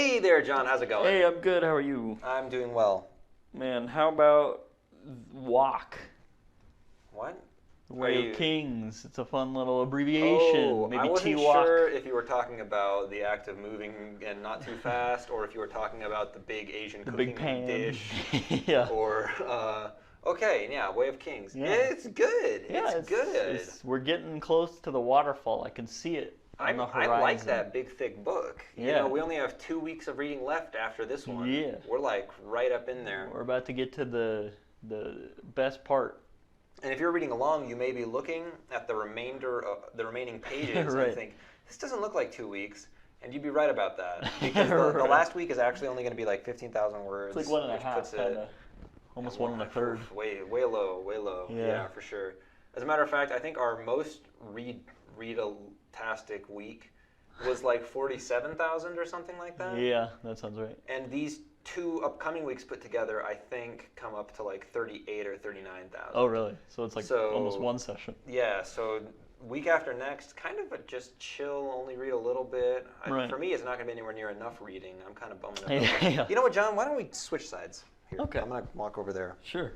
Hey there, John. How's it going? Hey, I'm good. How are you? I'm doing well. Man, how about WOC? What? Way of Kings. It's a fun little abbreviation. Oh, Maybe I wasn't TWOC. sure if you were talking about the act of moving and not too fast, or if you were talking about the big Asian The cooking big pan. dish. Yeah. Or, okay, yeah, Way of Kings. Yeah. It's good. Yeah, it's good. we're getting close to the waterfall. I can see it on the horizon. I like that big, thick book. Yeah. You know, we only have 2 weeks of reading left after this one. Yeah. We're like right up in there. We're about to get to the best part. And if you're reading along, you may be looking at the remaining pages Right. and think, this doesn't look like 2 weeks. And you'd be right about that. Because the last week is actually only going to be like 15,000 words. It's like 1.5, kind of. Almost 1 1/3. Way low, way low. Yeah, for sure. As a matter of fact, I think our most read-a-tastic week was like 47,000 or something like that. Yeah, that sounds right. And these 2 upcoming weeks put together, I think, come up to like 38 or 39,000. Oh, really? So it's like almost one session. Yeah, so week after next, kind of a just chill, only read a little bit. Right. For me, it's not going to be anywhere near enough reading. I'm kind of bumming Yeah, out. yeah. You know what, John? Why don't we switch sides? Here. Okay. I'm going to walk over there. Sure.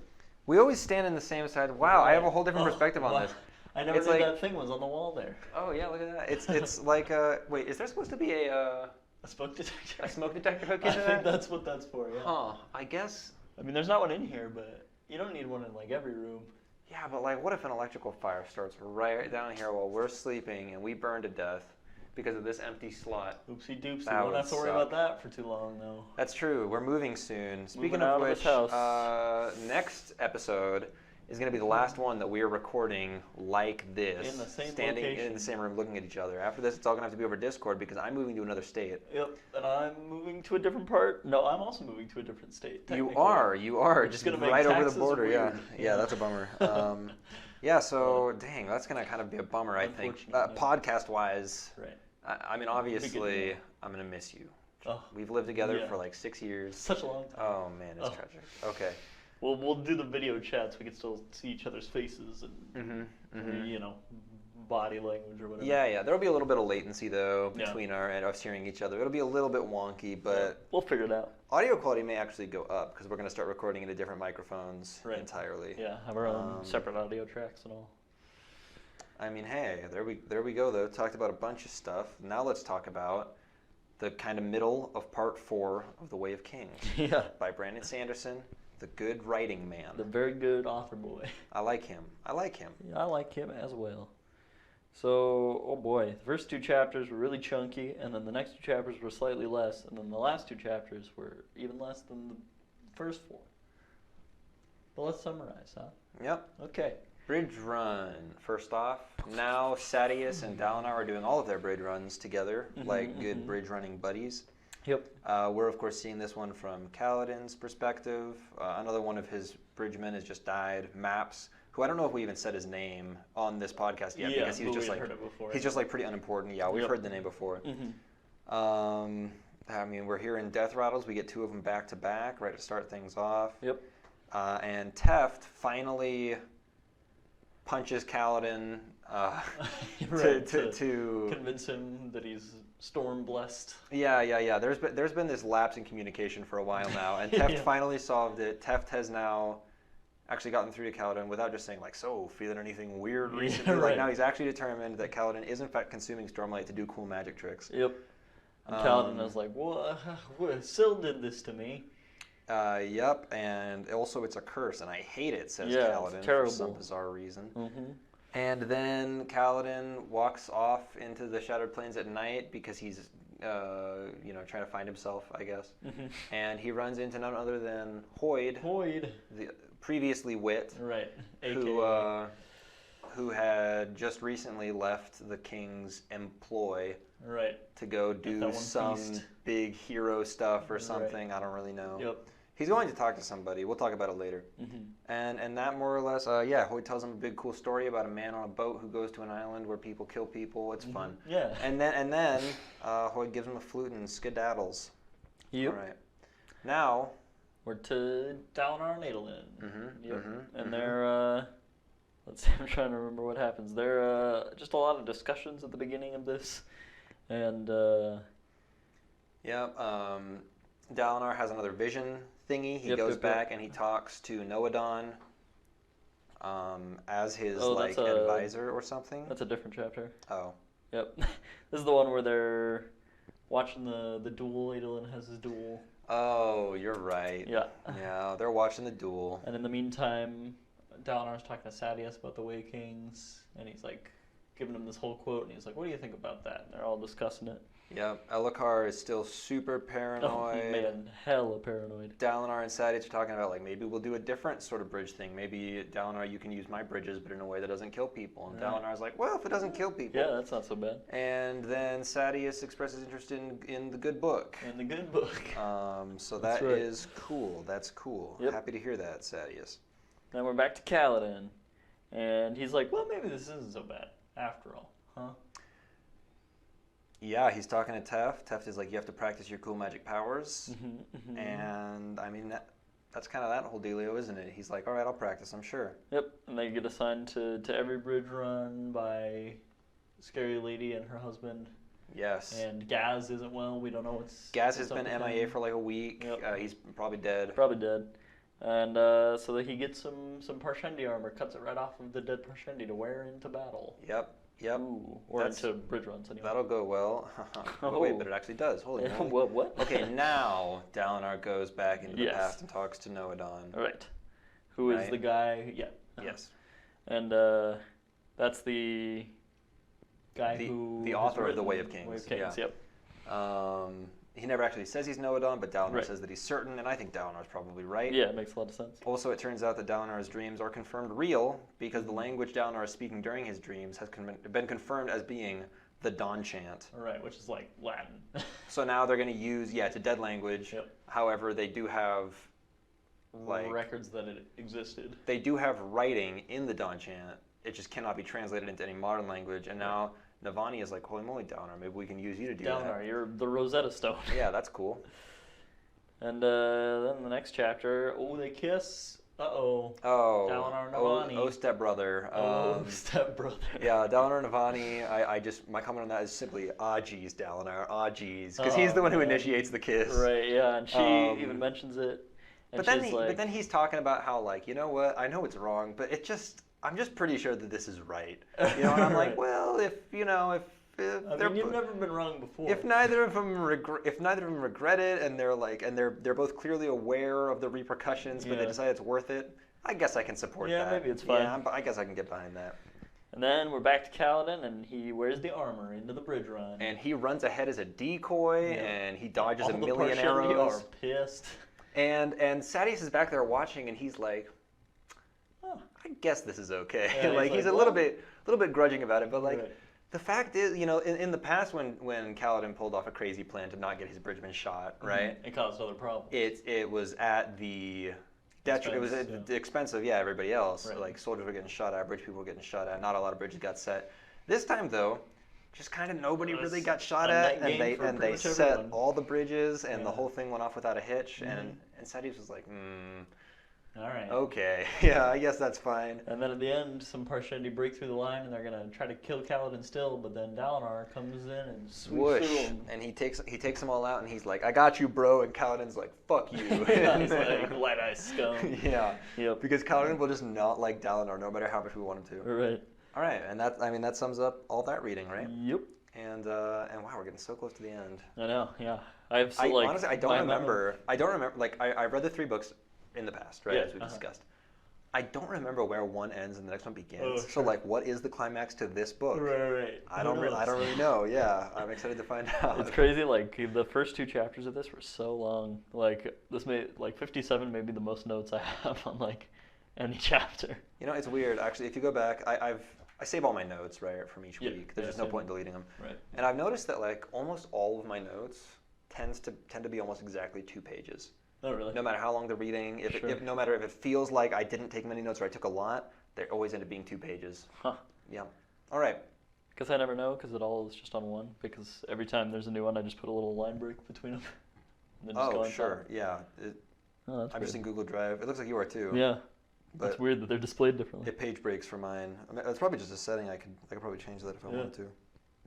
We always stand in the same side. Wow, I have a whole different perspective on this. I never It's knew like- that thing was on the wall there. Oh, yeah, look at that. It's like, wait, is there supposed to be a smoke detector? a smoke detector hook I into think that? that's what that's for, yeah. Huh, I guess. I mean, there's not one in here, but you don't need one in like every room. Yeah, but like, what if an electrical fire starts right down here while we're sleeping and we burn to death because of this empty slot? Oopsie doopsie. That Won't would have to worry suck. about that for too long, though. That's true. We're moving soon. Speaking out of of which, this house. next episode is going to be the last one that we are recording like this. In the same standing location. in the same room looking at each other. After this, it's all going to have to be over Discord because I'm moving to another state. Yep, and I'm moving to a different part. No, I'm also moving to a different state. You technically. are. Which is Just gonna make right over the taxes border. weird. Yeah, that's a bummer. Yeah, so dang, that's going to kind of be a bummer, I think. Unfortunately. Podcast-wise, Right. I mean, obviously, I'm going to miss you. Oh, We've lived together Yeah. for like 6 years. such a long time. Oh, man, it's Oh. tragic. Okay. Well, we'll do the video chats. We can still see each other's faces and, you know, body language or whatever. Yeah, there'll be a little bit of latency though Yeah. between us hearing each other. It'll be a little bit wonky, but We'll figure it out. audio quality may actually go up because we're going to start recording into different microphones Right. entirely. Yeah, have our own separate audio tracks and all. I mean, hey, there we go though. Talked about a bunch of stuff. Now let's talk about the kind of middle of part 4 of The Way of Kings Yeah. by Brandon Sanderson, the good writing man. The very good author boy. I like him. Yeah, I like him as well. So, oh boy, the first 2 chapters were really chunky, and then the next 2 chapters were slightly less, and then the last 2 chapters were even less than the first 4. But let's summarize, huh? Yep. Okay. Bridge run. First off, now Sadius and Dalinar are doing all of their bridge runs together, like good bridge running buddies. Yep. We're of course seeing this one from Kaladin's perspective. Another one of his bridgemen has just died, Maps, who I don't know if we even said his name on this podcast yet because he was just like heard it before. he's just like pretty unimportant. Yeah, we've heard the name before. I mean, we're here in Death Rattles. We get 2 of them back to back, right to start things off. Yep. And Teft finally punches Kaladin Right, to convince him that he's storm blessed. Yeah. There's been this lapse in communication for a while now, and Teft finally solved it. Teft has now actually gotten through to Kaladin without just saying like, "So, feeling anything weird recently?" Like now he's actually determined that Kaladin is in fact consuming Stormlight to do cool magic tricks. Yep. And Kaladin is like, "What? Syl did this to me." Yep, and also it's a curse, and I hate it, says Yeah, Kaladin it's for terrible. some bizarre reason. And then Kaladin walks off into the Shattered Plains at night because he's, trying to find himself, I guess. And he runs into none other than Hoyd, the previously Wit, Right. who had just recently left the king's employ Right. to go do some feast. big hero stuff or something. I don't really know. Yep. He's going to talk to somebody. We'll talk about it later. And that more or less, Hoyd tells him a big cool story about a man on a boat who goes to an island where people kill people. It's fun. Yeah. And then Hoyd gives him a flute and skedaddles. Yep. All right. Now We're to Dalinar and Adolin. Yep. And they're, let's see, I'm trying to remember what happens. There are just a lot of discussions at the beginning of this. And Yep. Dalinar has another vision thingy. He goes back and he talks to Noadon as his advisor or something. That's a different chapter. Oh. Yep. This is the one where they're watching the duel. Adolin has his duel. Oh, you're right. Yeah. Yeah, they're watching the duel. And in the meantime, Dalinar's talking to Sadeas about the Way Kings, and he's like giving him this whole quote, and he's like, "What do you think about that?" And they're all discussing it. Yep, Elhokar is still super paranoid. Oh man, hella paranoid. Dalinar and Sadeas are talking about, like, maybe we'll do a different sort of bridge thing. Maybe, Dalinar, you can use my bridges, but in a way that doesn't kill people. And Dalinar's like, well, if it doesn't kill people. Yeah, that's not so bad. And then Sadeas expresses interest in the good book. In the good book. So that is cool. That's cool. Yep. Happy to hear that, Sadeas. Then we're back to Kaladin. And he's like, well, maybe this isn't so bad after all, huh? Yeah, he's talking to Teft. Teft is like, you have to practice your cool magic powers. And, I mean, that's kind of that whole dealio, isn't it? He's like, all right, I'll practice, I'm sure. Yep, and they get assigned to every bridge run by Scary Lady and her husband. Yes. And Gaz isn't well. We don't know what's... Gaz has been MIA for like a week. Yep. He's probably dead. Probably dead. And so that he gets some Parshendi armor, cuts it right off of the dead Parshendi to wear into battle. Yep. Ooh, or into bridge runs anyway. That'll go well. Oh, wait, but it actually does. Holy moly. What? Okay, now Dalinar goes back into the past and talks to Noadon. Right. Who is the guy? Yeah. Yes. And that's the guy the author of the Way of Kings. Way of Kings, yep. He never actually says he's Noadon, but Dalinar says that he's certain, and I think Dalinar's probably right. Yeah, it makes a lot of sense. Also, it turns out that Dalinar's dreams are confirmed real because the language Dalinar is speaking during his dreams has been confirmed as being the Dawn Chant. Right, which is like Latin. So now they're going to use, it's a dead language. Yep. However, they do have records that it existed. They do have writing in the Dawn Chant. It just cannot be translated into any modern language, and now Navani is like, holy moly, Dalinar, maybe we can use you to do that. Dalinar, you're the Rosetta Stone. Yeah, that's cool. And then the next chapter, they kiss. Uh-oh. Oh. Dalinar and Navani. Oh, stepbrother. Stepbrother. Yeah, Dalinar and Navani, my comment on that is simply, geez, Dalinar, geez. Because he's the one who initiates the kiss. Right, yeah, and she even mentions it. And but then he's talking about how, like, you know what, I know it's wrong, but I'm just pretty sure that this is right. You know, and I'm like, well, if you've never been wrong before. If neither of them regret it, and they're both clearly aware of the repercussions, but they decide it's worth it, I guess I can support that. Yeah, maybe it's fine. Yeah, I guess I can get behind that. And then we're back to Kaladin, and he wears the armor into the bridge run. And he runs ahead as a decoy, and he dodges a million arrows. arrows. All are pissed. And Sadeas is back there watching, and he's like, I guess this is okay. Yeah, he's a little bit grudging about it, but the fact is, in the past when Kaladin pulled off a crazy plan to not get his bridgeman shot, right? It caused other problems. It was at the it was at the expense of everybody else. Right. Like soldiers were getting shot at, bridge people were getting shot at. Not a lot of bridges got set. This time though, just kind of nobody really got shot at, and they set all the bridges, and the whole thing went off without a hitch. And Sadeas was like, all right. Okay. Yeah, I guess that's fine. And then at the end, some Parshendi break through the line, and they're gonna try to kill Kaladin still. But then Dalinar comes in and swoosh through them. And he takes them all out, and he's like, "I got you, bro." And Kaladin's like, "Fuck you." He's like, "Light eye scum." Yeah. Yep. Because Kaladin will just not like Dalinar, no matter how much we want him to. Right. All right, and that sums up all that reading, right? Yep. And wow, we're getting so close to the end. I know. Yeah. Honestly, I don't remember. Like I read the 3 books in the past, right? As we discussed. I don't remember where one ends and the next one begins. Oh, sure. So, like, what is the climax to this book? Right. I don't really know. Yeah, I'm excited to find out. It's crazy. Like the first 2 chapters of this were so long. Like 57 may be the most notes I have on like any chapter. You know, it's weird actually. If you go back, I save all my notes right from each week. There's just no point in deleting them. Right. And I've noticed that like almost all of my notes tend to be almost exactly 2 pages. Oh, really? No matter how long they're reading, no matter if it feels like I didn't take many notes or I took a lot, they always end up being 2 pages. Huh. Yeah. All right. Because I never know, because it all is just on one. Because every time there's a new one, I just put a little line break between them. And then just go on sure. top. Yeah. That's I'm just in Google Drive. It looks like you are too. Yeah. But it's weird that they're displayed differently. It page breaks for mine. I mean, it's probably just a setting. I could probably change that if I wanted to.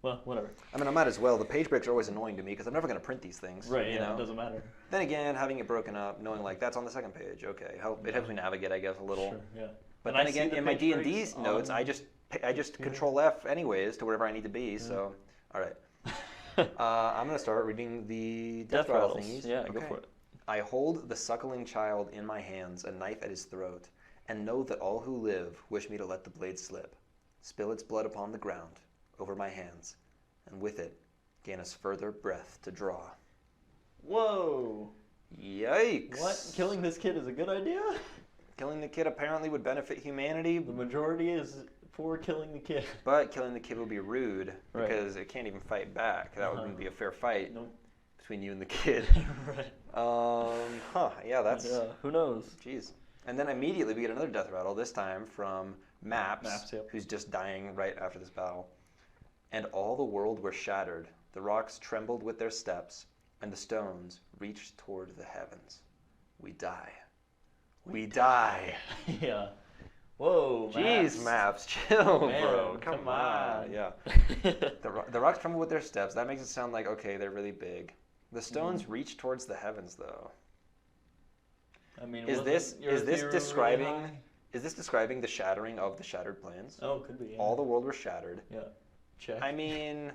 Well, whatever. I mean, I might as well. The page breaks are always annoying to me because I'm never going to print these things. Right, you know? it doesn't matter. Then again, having it broken up, knowing like that's on the second page, okay, it helps me navigate, I guess, a little. Sure, yeah. But then again, in my D&D notes, I just Control F anyways to wherever I need to be. So, all right. I'm going to start reading the death rattle thingies. Yeah, go for it. I hold the suckling child in my hands, a knife at his throat, and know that all who live wish me to let the blade slip, spill its blood upon the ground, over my hands, and with it gain us further breath to draw. Whoa! Yikes! What? Killing this kid is a good idea? Killing the kid apparently would benefit humanity. The majority is for killing the kid. But killing the kid would be rude because it can't even fight back. That wouldn't be a fair fight between you and the kid. Right. Yeah, that's... Yeah, who knows? Jeez. And then immediately we get another death rattle, this time from Maps yep. who's just dying right after this battle. And all the world were shattered. The rocks trembled with their steps, and the stones reached toward the heavens. We die. We die. Yeah. Whoa, Jeez, Maps, chill, man, bro. Come on. Yeah. The rocks tremble with their steps. That makes it sound like, okay, they're really big. The stones reach towards the heavens, though. I mean, is this describing the shattering of the shattered plains? Oh, could be. Yeah. All the world was shattered. Yeah. Check. I mean,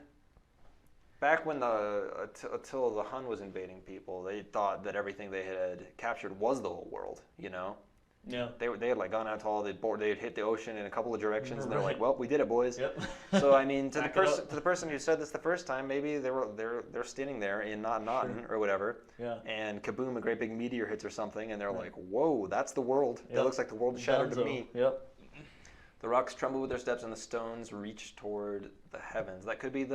back when until the Hun was invading people, they thought that everything they had captured was the whole world. You know. Yeah. They had like gone out to all they had hit the ocean in a couple of directions, and they're like, "Well, we did it, boys." Yep. So I mean, to the person who said this the first time, maybe they're standing there in Nottin or whatever, and kaboom, a great big meteor hits or something, and they're like, "Whoa, that's the world. That looks like the world shattered to me." Yep. The rocks tremble with their steps, and the stones reach toward the heavens. That could be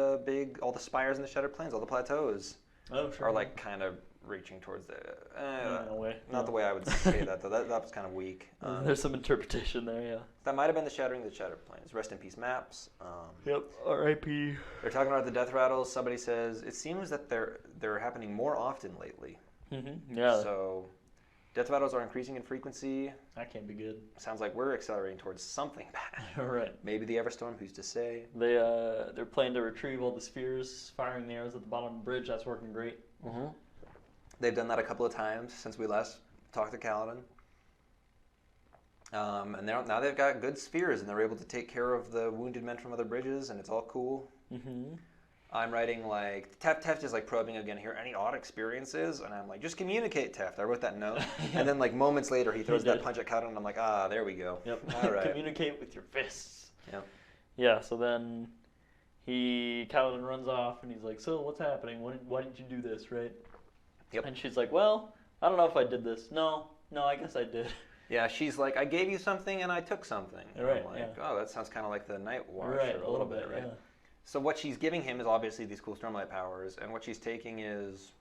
all the spires in the shattered plains, all the plateaus. Oh, sure. Are like kind of reaching towards the way. Not the way I would say that though. That was kind of weak. There's some interpretation there, yeah. That might have been the shattering of the shattered plains. Rest in peace, Maps. Yep. R.I.P. They're talking about the death rattles. Somebody says it seems that they're happening more often lately. Mm-hmm. Yeah. So death rattles are increasing in frequency. That can't be good. Sounds like we're accelerating towards something bad. Right. Maybe the Everstorm. Who's to say? They're planning to retrieve all the spheres, firing the arrows at the bottom of the bridge. That's working great. Mm-hmm. They've done that a couple of times since we last talked to Kaladin. And now they've got good spheres, and they're able to take care of the wounded men from other bridges, and it's all cool. Mm-hmm. I'm writing like, Teft is like probing again here, any odd experiences? And I'm like, just communicate, Teft. I wrote that note. Yeah. And then like moments later, he throws that punch at Kaladin, and I'm like, there we go. Yep. All right. Communicate with your fists. Yep. Yeah, so then Kaladin runs off, and he's like, so what's happening? Why did you do this, right? Yep. And she's like, well, I don't know if I did this. No, I guess I did. Yeah, she's like, I gave you something and I took something. And right, I'm like, oh, that sounds kind of like the Night Watch. Right, a little bit, right? Yeah. So what she's giving him is obviously these cool Stormlight powers, and what she's taking is...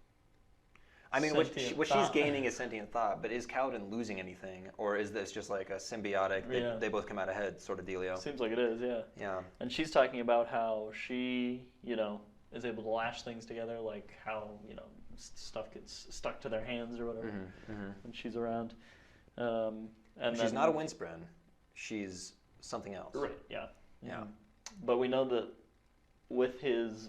I mean, what she's gaining is sentient thought, but is Kaladin losing anything? Or is this just like a symbiotic, they both come out ahead sort of dealio? Seems like it is, yeah. Yeah. And she's talking about how she, is able to lash things together, like how, stuff gets stuck to their hands or whatever when she's around. And she's not a Windspren. She's something else. Right, yeah. Yeah. But we know that with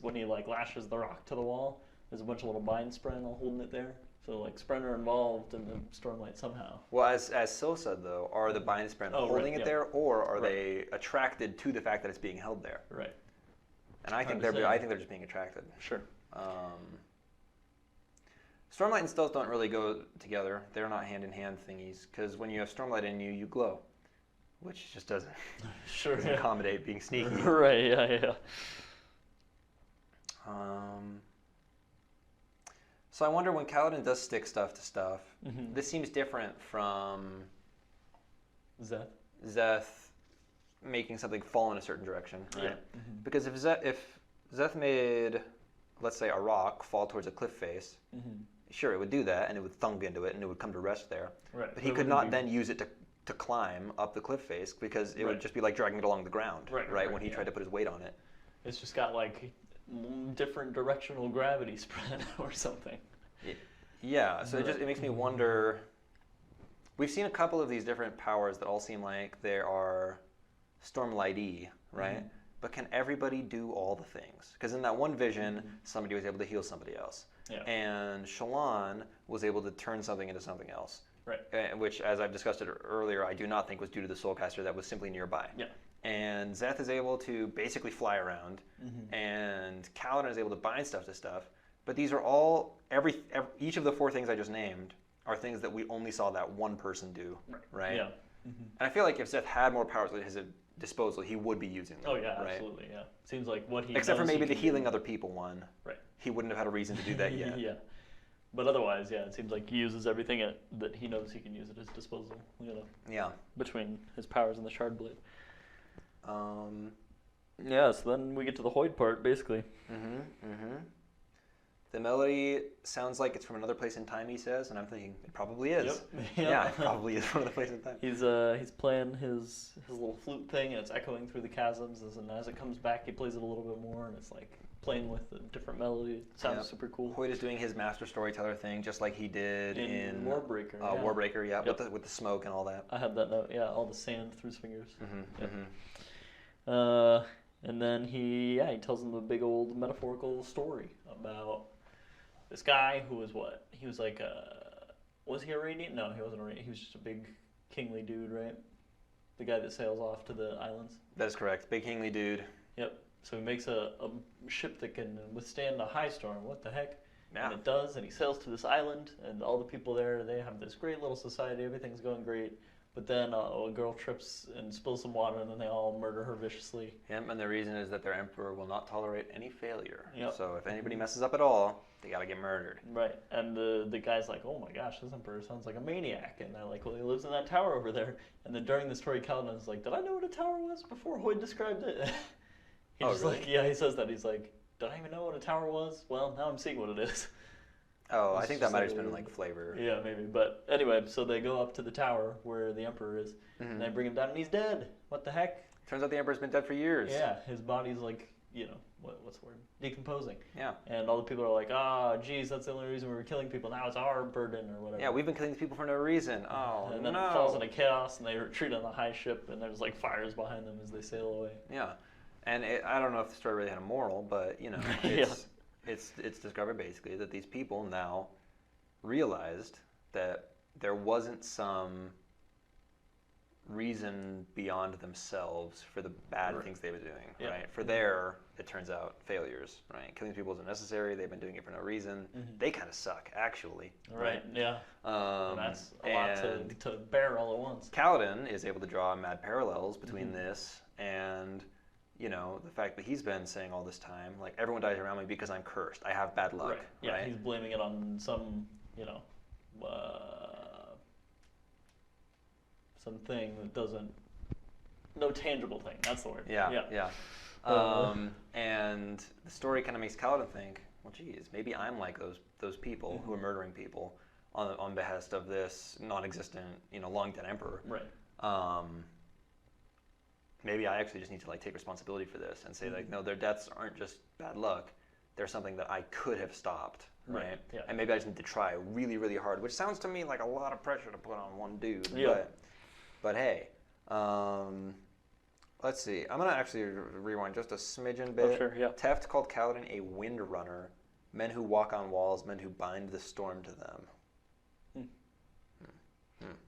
when he like lashes the rock to the wall, there's a bunch of little bind spren all holding it there. So like spren are involved in the Stormlight somehow. Well, as Sil said though, are the bind spren holding it there, or are they attracted to the fact that it's being held there? Right. And I think they're just being attracted. Sure. Stormlight and stealth don't really go together. They're not hand-in-hand thingies, because when you have Stormlight in you, you glow, which just doesn't accommodate being sneaky. Right, yeah. So I wonder when Kaladin does stick stuff to stuff, this seems different from Szeth making something fall in a certain direction, right? Yeah. Because if Szeth made, let's say, a rock fall towards a cliff face, sure, it would do that, and it would thunk into it, and it would come to rest there. Right. But he could not then use it to climb up the cliff face, because it would just be like dragging it along the ground, right? When he tried to put his weight on it. It's just got like different directional gravity spread or something. Yeah, so it makes me wonder. We've seen a couple of these different powers that all seem like they are Stormlight-y, right? but can everybody do all the things? Because in that one vision, somebody was able to heal somebody else. Yeah. And Shallan was able to turn something into something else. Right. Which, as I've discussed it earlier, I do not think was due to the Soulcaster that was simply nearby. Yeah. And Szeth is able to basically fly around, and Kaladin is able to bind stuff to stuff. But these are all, each of the 4 things I just named are things that we only saw that one person do, right? Yeah. And I feel like if Szeth had more powers at his disposal, he would be using them. Oh yeah, right? absolutely. Yeah. Seems like what he except for knows maybe he the can healing do. other people one. Right. He wouldn't have had a reason to do that yet. Yeah. But otherwise, yeah, it seems like he uses everything that he knows he can use at his disposal. Yeah. Between his powers and the shard blade. Yeah. So then we get to the Hoid part, basically. The melody sounds like it's from another place in time, he says, and I'm thinking it probably is. Yep. Yeah, it probably is from another place in time. He's playing his little flute thing, and it's echoing through the chasms, and as it comes back, he plays it a little bit more, and it's like playing with a different melody. It sounds super cool. Hoyt is doing his master storyteller thing, just like he did in Warbreaker. Warbreaker, yeah, Yep. with the smoke and all that. I had that note. Yeah, all the sand through his fingers. Mm-hmm. And then he tells him a big old metaphorical story about this guy who was what? He was like was he a radiant? No, he wasn't a radiant. He was just a big kingly dude, right? The guy that sails off to the islands. That is correct. Big kingly dude. Yep. So he makes a ship that can withstand a high storm. What the heck? Yeah. And it does, and he sails to this island, and all the people there, they have this great little society. Everything's going great. But then a girl trips and spills some water, and then they all murder her viciously. Yep, and the reason is that their emperor will not tolerate any failure. Yep. So if anybody messes up at all, they gotta get murdered. Right, and the guy's like, oh my gosh, this emperor sounds like a maniac. And they're like, well, he lives in that tower over there. And then during the story, Kaladin's like, did I know what a tower was before Hoyd described it? He's really? like, yeah, he says that. He's like, did I even know what a tower was? Well, now I'm seeing what it is. Oh, It's I think that just might like have a- been like flavor. Yeah, maybe. But anyway, so they go up to the tower where the emperor is, and they bring him down, and he's dead. What the heck? Turns out the emperor's been dead for years. Yeah, his body's like, what's the word? Decomposing. Yeah. And all the people are like, geez, that's the only reason we were killing people. Now it's our burden or whatever. Yeah, we've been killing these people for no reason. Oh, And then no. it falls into chaos, and they retreat on the high ship, and there's like fires behind them as they sail away. Yeah, and I don't know if the story really had a moral, but it's discovered basically that these people now realized that there wasn't some reason beyond themselves for the bad things they were doing, right? For it turns out, failures, right? Killing people isn't necessary. They've been doing it for no reason. They kind of suck, actually. Right, yeah. And that's a lot to bear all at once. Kaladin is able to draw mad parallels between this and, the fact that he's been saying all this time, like, everyone dies around me because I'm cursed. I have bad luck, Right. Yeah, right? he's blaming it on some, something that doesn't, no tangible thing. That's the word. Yeah. And the story kind of makes Kaladin think, well, geez, maybe I'm like those people who are murdering people on behest of this non-existent, long dead emperor. Right. Maybe I actually just need to take responsibility for this and say no, their deaths aren't just bad luck. They're something that I could have stopped, right? Yeah. And maybe I just need to try really, really hard, which sounds to me like a lot of pressure to put on one dude. Yeah. But hey, let's see. I'm gonna actually rewind just a smidgen bit. Oh, sure, yeah. Teft called Kaladin a wind runner, men who walk on walls, men who bind the storm to them.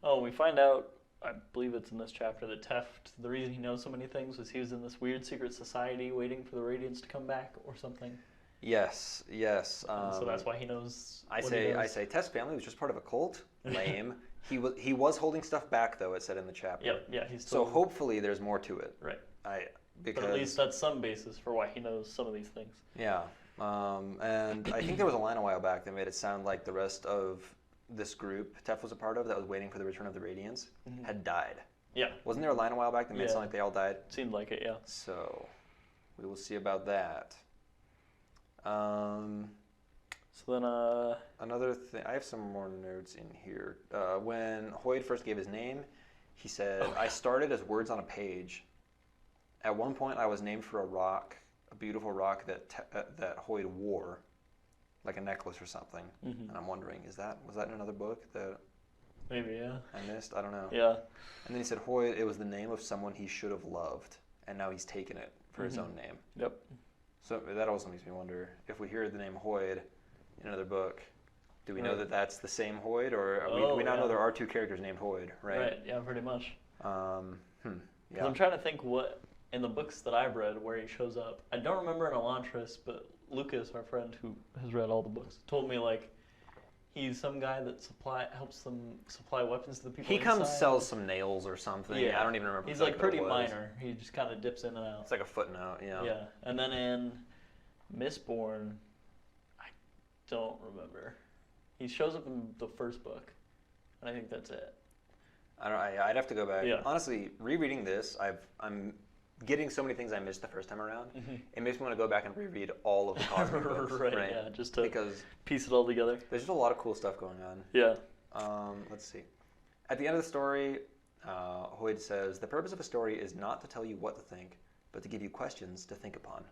Oh, we find out, I believe it's in this chapter, that Teft, the reason he knows so many things was he was in this weird secret society waiting for the Radiants to come back or something. Yes. So that's why he knows. I say Teft's family was just part of a cult. Lame. He was holding stuff back though. It said in the chapter. Yeah. He's still, so hopefully there's more to it. Right. Because but at least that's some basis for why he knows some of these things. Yeah. And I think there was a line a while back that made it sound like the rest of this group Teft was a part of that was waiting for the return of the Radiants had died. Yeah. Wasn't there a line a while back that made it sound like they all died? Seemed like it, yeah. So we will see about that. So then, another thing, I have some more notes in here. When Hoyd first gave his name, he said, I started as words on a page. At one point, I was named for a rock, a beautiful rock that Hoyd wore, like a necklace or something. And I'm wondering, was that in another book that maybe, yeah. I missed? I don't know. Yeah. And then he said, Hoyd, it was the name of someone he should have loved, and now he's taken it for his own name. Yep. So that also makes me wonder, if we hear the name Hoid in another book, do we know that that's the same Hoid, or we now know there are two characters named Hoid, right? Right, yeah, pretty much. Yeah. Because I'm trying to think what, in the books that I've read, where he shows up. I don't remember in Elantris, but Lucas, our friend who has read all the books, told me, like, he's some guy that helps them supply weapons to the people He comes, inside. sells some nails or something. Yeah. I don't even remember. He's, like, pretty minor. He just kind of dips in and out. It's like a footnote, yeah. Yeah, and then in Mistborn, I don't remember. He shows up in the first book, and I think that's it. I'd have to go back. Yeah. Honestly, rereading this, I'm getting so many things I missed the first time around. It makes me want to go back and reread all of the Cosmic books, right? Yeah, just to because piece it all together. There's just a lot of cool stuff going on. Yeah. Let's see. At the end of the story, Hoid says, "The purpose of a story is not to tell you what to think, but to give you questions to think upon."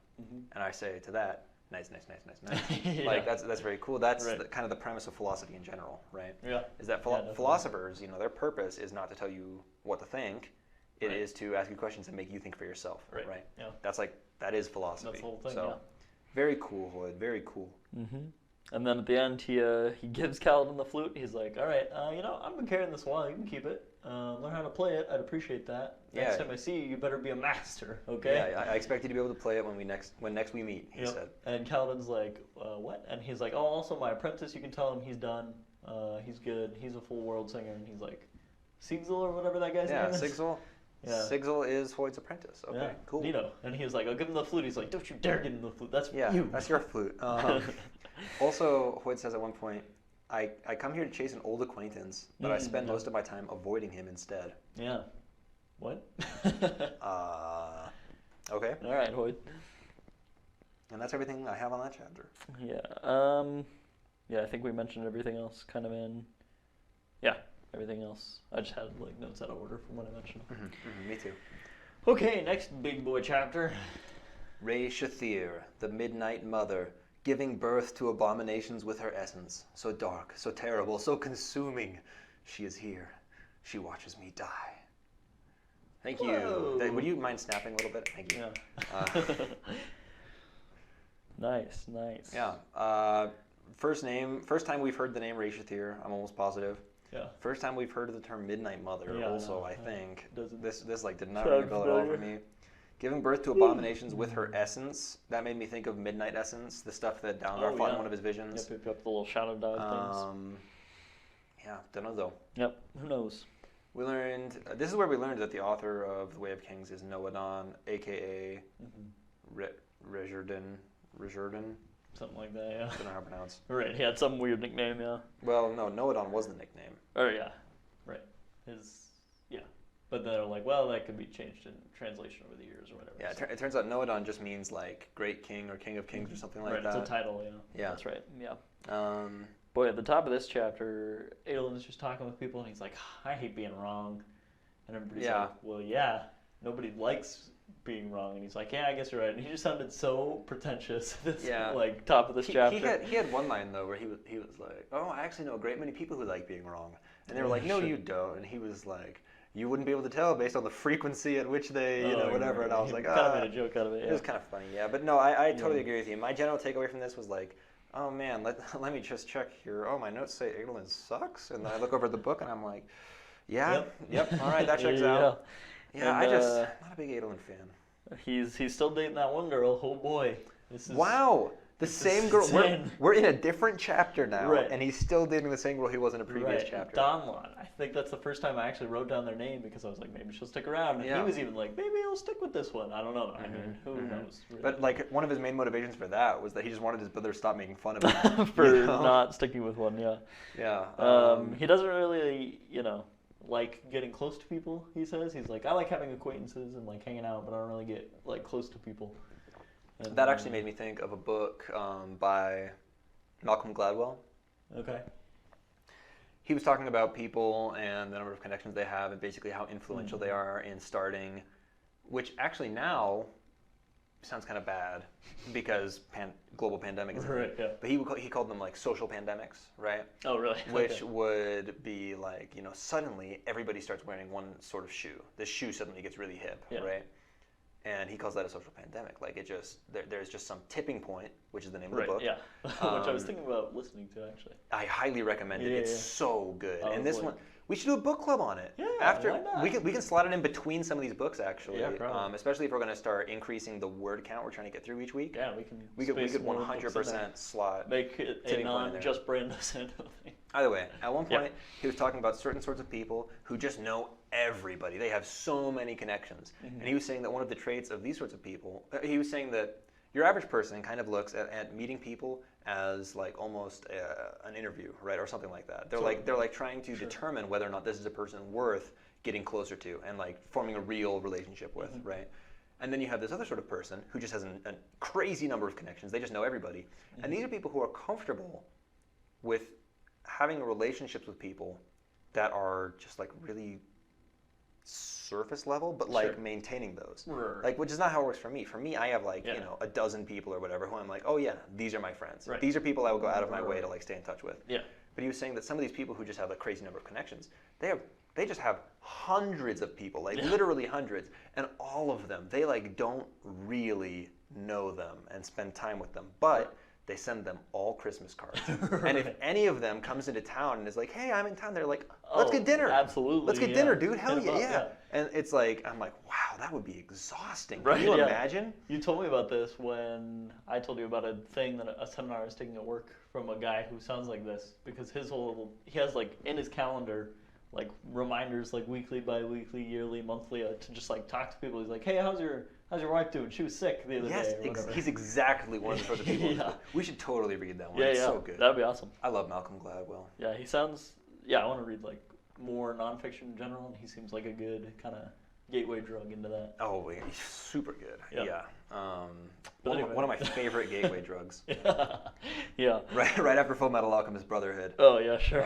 And I say to that, nice. Yeah. Like that's very cool. That's kind of the premise of philosophy in general, right? Yeah. Is that philosophers, their purpose is not to tell you what to think. It is to ask you questions and make you think for yourself, right? Yeah. that is philosophy. That's the whole thing. So, very cool, Hoid. Very cool. And then at the end, he gives Kaladin the flute. He's like, "All right, I've been carrying this a while. You can keep it. Learn how to play it. I'd appreciate that. Next time I see you, you better be a master, okay?" Yeah, I expect you to be able to play it when next we meet. He said. And Kaladin's like, "What?" And he's like, "Oh, also my apprentice. You can tell him he's done. He's good. He's a full world singer." And he's like, Sigzil or whatever that guy's name is. Sigzil. Yeah, Sigzil is Hoid's apprentice. Okay, cool. Nino. And he was like, "I'll give him the flute." He's like, "Don't you dare give him the flute. That's you. That's your flute." Also, Hoid says at one point, I come here to chase an old acquaintance, but I spend most of my time avoiding him instead. Yeah. What? Okay. All right, Hoid. And that's everything I have on that chapter. Yeah. Yeah, I think we mentioned everything else kind of in... Yeah, everything else. I just had notes out of order from what I mentioned. Me too. Okay, next big boy chapter. Re Shathir, the Midnight Mother, giving birth to abominations with her essence. So dark, so terrible, so consuming. She is here. She watches me die. Thank you. Would you mind snapping a little bit? Thank you. Yeah. Nice. Yeah. First time we've heard the name Re Shathir, I'm almost positive. Yeah. First time we've heard the term Midnight Mother I think. This did not Sound ring a bell at all for me. Giving birth to abominations with her essence. That made me think of Midnight Essence, the stuff that Dalgar fought in one of his visions. Yep, the little shadow dog things. Yeah, don't know though. Yep, who knows? We learned, this is where we learned that the author of The Way of Kings is Noadon, a.k.a. Rejurden. Something like that, yeah. I don't know how to pronounce. Right, he had some weird nickname, yeah. Well, no, Noadon was the nickname. Oh, yeah. Right. But they're like, well, that could be changed in translation over the years or whatever. Yeah, it turns out Noadon just means like great king or king of kings or something like that. Right, it's a title, yeah. Yeah. That's right, yeah. Boy, at the top of this chapter, Aelin's just talking with people, and he's like, I hate being wrong. And everybody's like, well, yeah, nobody likes being wrong. And he's like, yeah, I guess you're right. And he just sounded so pretentious at this, top of this chapter. He had one line, though, where he was like, oh, I actually know a great many people who like being wrong. And they were like, no, you don't. And he was like, you wouldn't be able to tell based on the frequency at which they, whatever. And I was like, kind of made a joke out of it. Yeah. It was kind of funny, yeah. But no, I totally agree with you. My general takeaway from this was like, oh man, let me just check here. Oh, my notes say Aelin sucks. And then I look over at the book and I'm like, yep, all right, that checks out. Yeah, and, I'm not a big Aelin fan. He's still dating that one girl. Oh boy. Wow. The same girl. We're in a different chapter now, and he's still dating the same girl he was in a previous chapter. Donlon. I think that's the first time I actually wrote down their name because I was like, maybe she'll stick around. And he was even like, maybe he'll stick with this one. I don't know. I mean, who knows? Really. But like one of his main motivations for that was that he just wanted his brother to stop making fun of him for not sticking with one. Yeah. Yeah. He doesn't really, like getting close to people. He says he's like, I like having acquaintances and like hanging out, but I don't really get like close to people. And, that actually made me think of a book by Malcolm Gladwell. Okay. He was talking about people and the number of connections they have and basically how influential they are in starting, which actually now sounds kind of bad because global pandemic is a thing. Yeah. But he called them like social pandemics, right? Oh, really? Which would be like, suddenly everybody starts wearing one sort of shoe. The shoe suddenly gets really hip, right? And he calls that a social pandemic. Like it just there's just some tipping point, which is the name of Right, the book. yeah. Which I was thinking about listening to, actually. I highly recommend it. Yeah, It's yeah. so good. I And was this like- one, we should do a book club on it. Yeah, After why not? we can slot it in between some of these books actually. Yeah, probably. Especially if we're going to start increasing the word count we're trying to get through each week. Yeah, we We space could more books in there. 100% slot. Make it a tipping point in there. non-just Brando Sando thing. Either way, at one Yeah. point he was talking about certain sorts of people who just know everybody. They have so many connections. Mm-hmm. And he was saying that one of the traits of these sorts of people, he was saying that your average person kind of looks at meeting people as like almost an interview, right, or something like that. They're like trying to determine whether or not this is a person worth getting closer to and like forming a real relationship with, right? And then you have this other sort of person who just has a crazy number of connections. They just know everybody. And these are people who are comfortable with having relationships with people that are just like really surface level, but like maintaining those. Right. Like, which is not how it works for me. For me, I have like, Yeah. you know, a dozen people or whatever who I'm like, oh yeah, these are my friends. Right. These are people I will go out of my way to like stay in touch with. Yeah. But he was saying that some of these people who just have a crazy number of connections, they just have hundreds of people, like literally hundreds, and all of them, they like don't really know them and spend time with them, but they send them all Christmas cards. And if any of them comes into town and is like, hey, I'm in town, they're like, let's get dinner. Absolutely. Let's get dinner, dude. Hell Hit 'em yeah, up, yeah. And it's like, I'm like, wow, that would be exhausting. Right, Can you yeah. imagine? You told me about this when I told you about a thing that a seminar I was taking at work from a guy who sounds like this, because he has like in his calendar like reminders like weekly, bi-weekly, yearly, monthly to just like talk to people. He's like, hey, how's your wife doing? She was sick the other Yes, day. Or whatever. he's exactly one of the people. Yeah. We should totally read that one. Yeah, It's yeah. so good. That'd be awesome. I love Malcolm Gladwell. Yeah, he sounds. Yeah, I want to read like more nonfiction in general, and he seems like a good kind of gateway drug into that. Oh, yeah, he's super good. Yeah. Yeah. But anyway. One of my favorite gateway drugs. Yeah. Right after Full Metal Alchemist Brotherhood. Oh yeah, sure.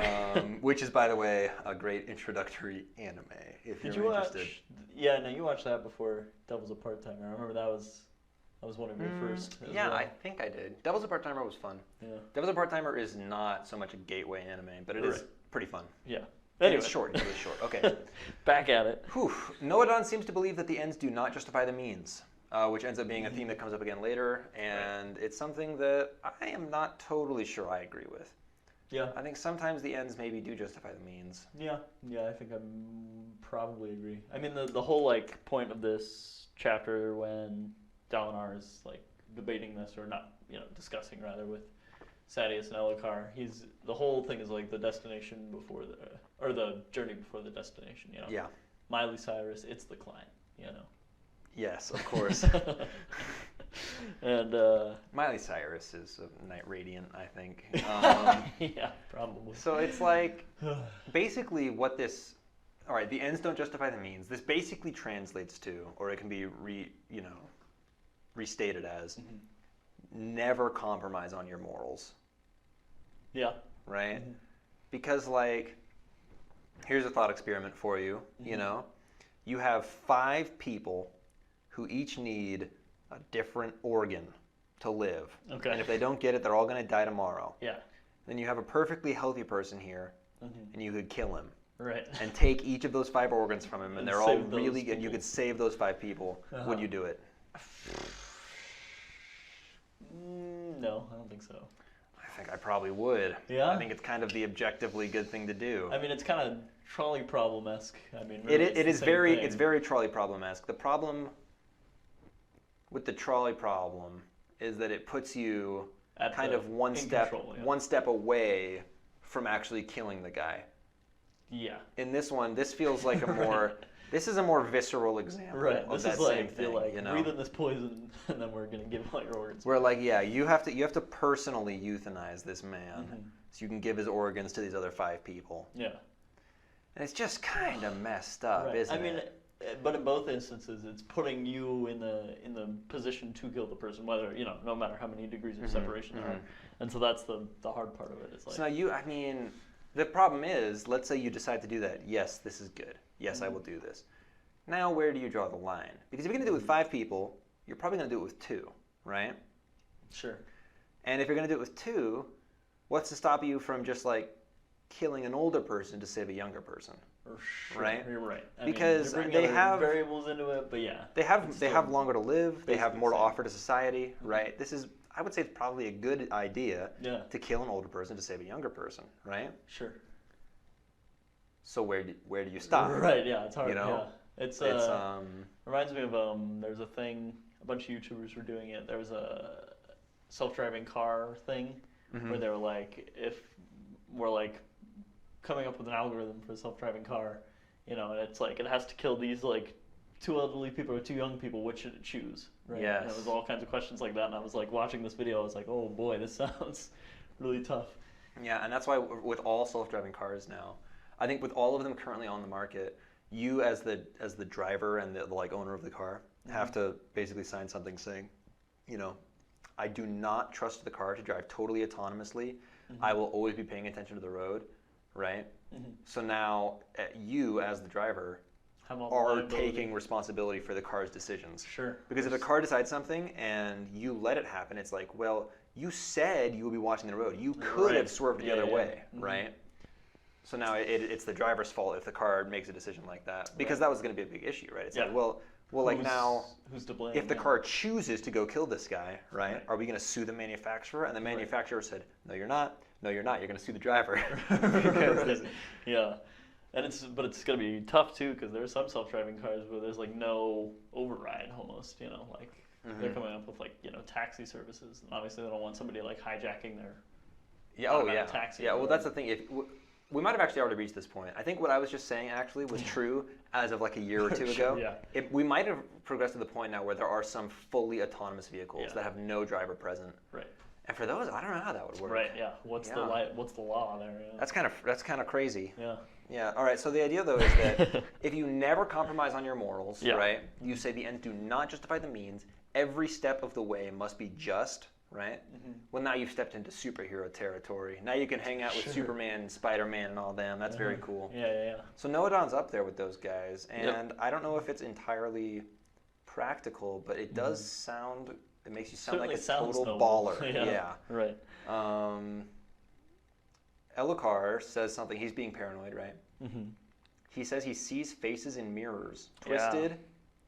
Which is, by the way, a great introductory anime if Did you're you interested. watch? Yeah, no, you watched that before Devil's a Part-Timer. I remember that was one of your first. As Yeah, well. I think I did. Devil's a Part-Timer was fun. Yeah. Devil's a Part-Timer is not so much a gateway anime, but it is pretty fun. Yeah. And Anyway. it's short. It's really short. Okay. Back at it. Whew. Noadon seems to believe that the ends do not justify the means, which ends up being a theme that comes up again later, and it's something that I am not totally sure I agree with. Yeah. I think sometimes the ends maybe do justify the means. Yeah, I think I probably agree. I mean, the whole like point of this chapter when Dalinar is like debating this, or not, discussing rather with Sadeas and Elhokar. The whole thing is like the destination before or the journey before the destination. Yeah. Miley Cyrus, it's the climb. Yes, of course. And Miley Cyrus is a Knight Radiant, I think. yeah, probably. So it's like basically what this. All right, the ends don't justify the means. This basically translates to, or it can be restated as, never compromise on your morals. Yeah. Right? Because like, here's a thought experiment for you. You have 5 people who each need a different organ to live. Okay. And if they don't get it, they're all going to die tomorrow. Yeah. Then you have a perfectly healthy person here, and you could kill him. Right. And take each of those 5 organs from him, and they're all save those really good. You people. could save those 5 people. Would you do it? No, I don't think so. I think I probably would. Yeah? I think it's kind of the objectively good thing to do. I mean, it's kind of trolley problem-esque. I mean, It really, is it's the same very thing. it's very trolley problem-esque. The problem with the trolley problem is that it puts you At kind the- of one in step control, yeah. one step away from actually killing the guy. Yeah. In this one, this feels like a more this is a more visceral example Right. of This that is same like, thing. you're like, You know? breathe in this poison, and then we're going to give all your organs. Where like, yeah, you have to personally euthanize this man so you can give his organs to these other 5 people. Yeah. And it's just kind of messed up, Right. isn't I mean, it? but in both instances, it's putting you in the position to kill the person, whether no matter how many degrees of separation there are. And so that's the hard part of it. It's like, So now the problem is, let's say you decide to do that. Yes, this is good. Yes, I will do this. Now, where do you draw the line? Because if you're going to do it with 5 people, you're probably going to do it with 2, right? Sure. And if you're going to do it with 2, what's to stop you from just like killing an older person to save a younger person. Sure, right? You're right. Because they have variables into it, but yeah, they have longer to live. They have more to offer to society, Mm-hmm. right? This is, I would say, it's probably a good idea Yeah. to kill an older person to save a younger person, right? Sure. So where do you stop? Right. Yeah. It's hard. You know? Yeah. It's reminds me of there's a thing, a bunch of YouTubers were doing it. There was a self-driving car thing where they were like, if we're like coming up with an algorithm for a self-driving car, you know, and it's like it has to kill these like 2 elderly people or 2 young people, which should it choose? Right? Yes. And it was all kinds of questions like that, and I was like watching this video, I was like, oh boy, this sounds really tough. Yeah, and that's why with all self-driving cars now, I think with all of them currently on the market, you as the driver and the like owner of the car have to basically sign something saying, you know, I do not trust the car to drive totally autonomously. I will always be paying attention to the road, right? So now you as the driver are taking responsibility for the car's decisions. Sure. Because if the car decides something and you let it happen, it's like, well, you said you would be watching the road. You could have swerved the other way, right? So now it's the driver's fault if the car makes a decision like that, because that was going to be a big issue, right? It's like, well, like now, who's to blame? If the car chooses to go kill this guy, right? Are we going to sue the manufacturer? And the manufacturer said, no, you're not. No, you're not. You're going to sue the driver. Yeah. And it's going to be tough too, because there's some self-driving cars where there's like no override almost, you know, like they're coming up with like, you know, taxi services, and obviously they don't want somebody like hijacking their taxi. Yeah, well, that's the thing. We might have actually already reached this point. I think what I was just saying actually was true as of like a year or two ago. Yeah. We might have progressed to the point now where there are some fully autonomous vehicles that have no driver present. Right. And for those, I don't know how that would work. Right. Yeah. What's the law there? Yeah. That's kind of crazy. Yeah. Yeah. All right. So the idea though is that if you never compromise on your morals, right? You say the ends do not justify the means. Every step of the way must be just. Right? Well, now you've stepped into superhero territory. Now you can hang out with Superman, Spider-Man, and all them. That's very cool. Yeah. So Noadon's up there with those guys, and I don't know if it's entirely practical, but it does sound. It makes you sound Certainly like a total noble. baller. Yeah. Right. Elokar says something. He's being paranoid, right? He says he sees faces in mirrors, twisted.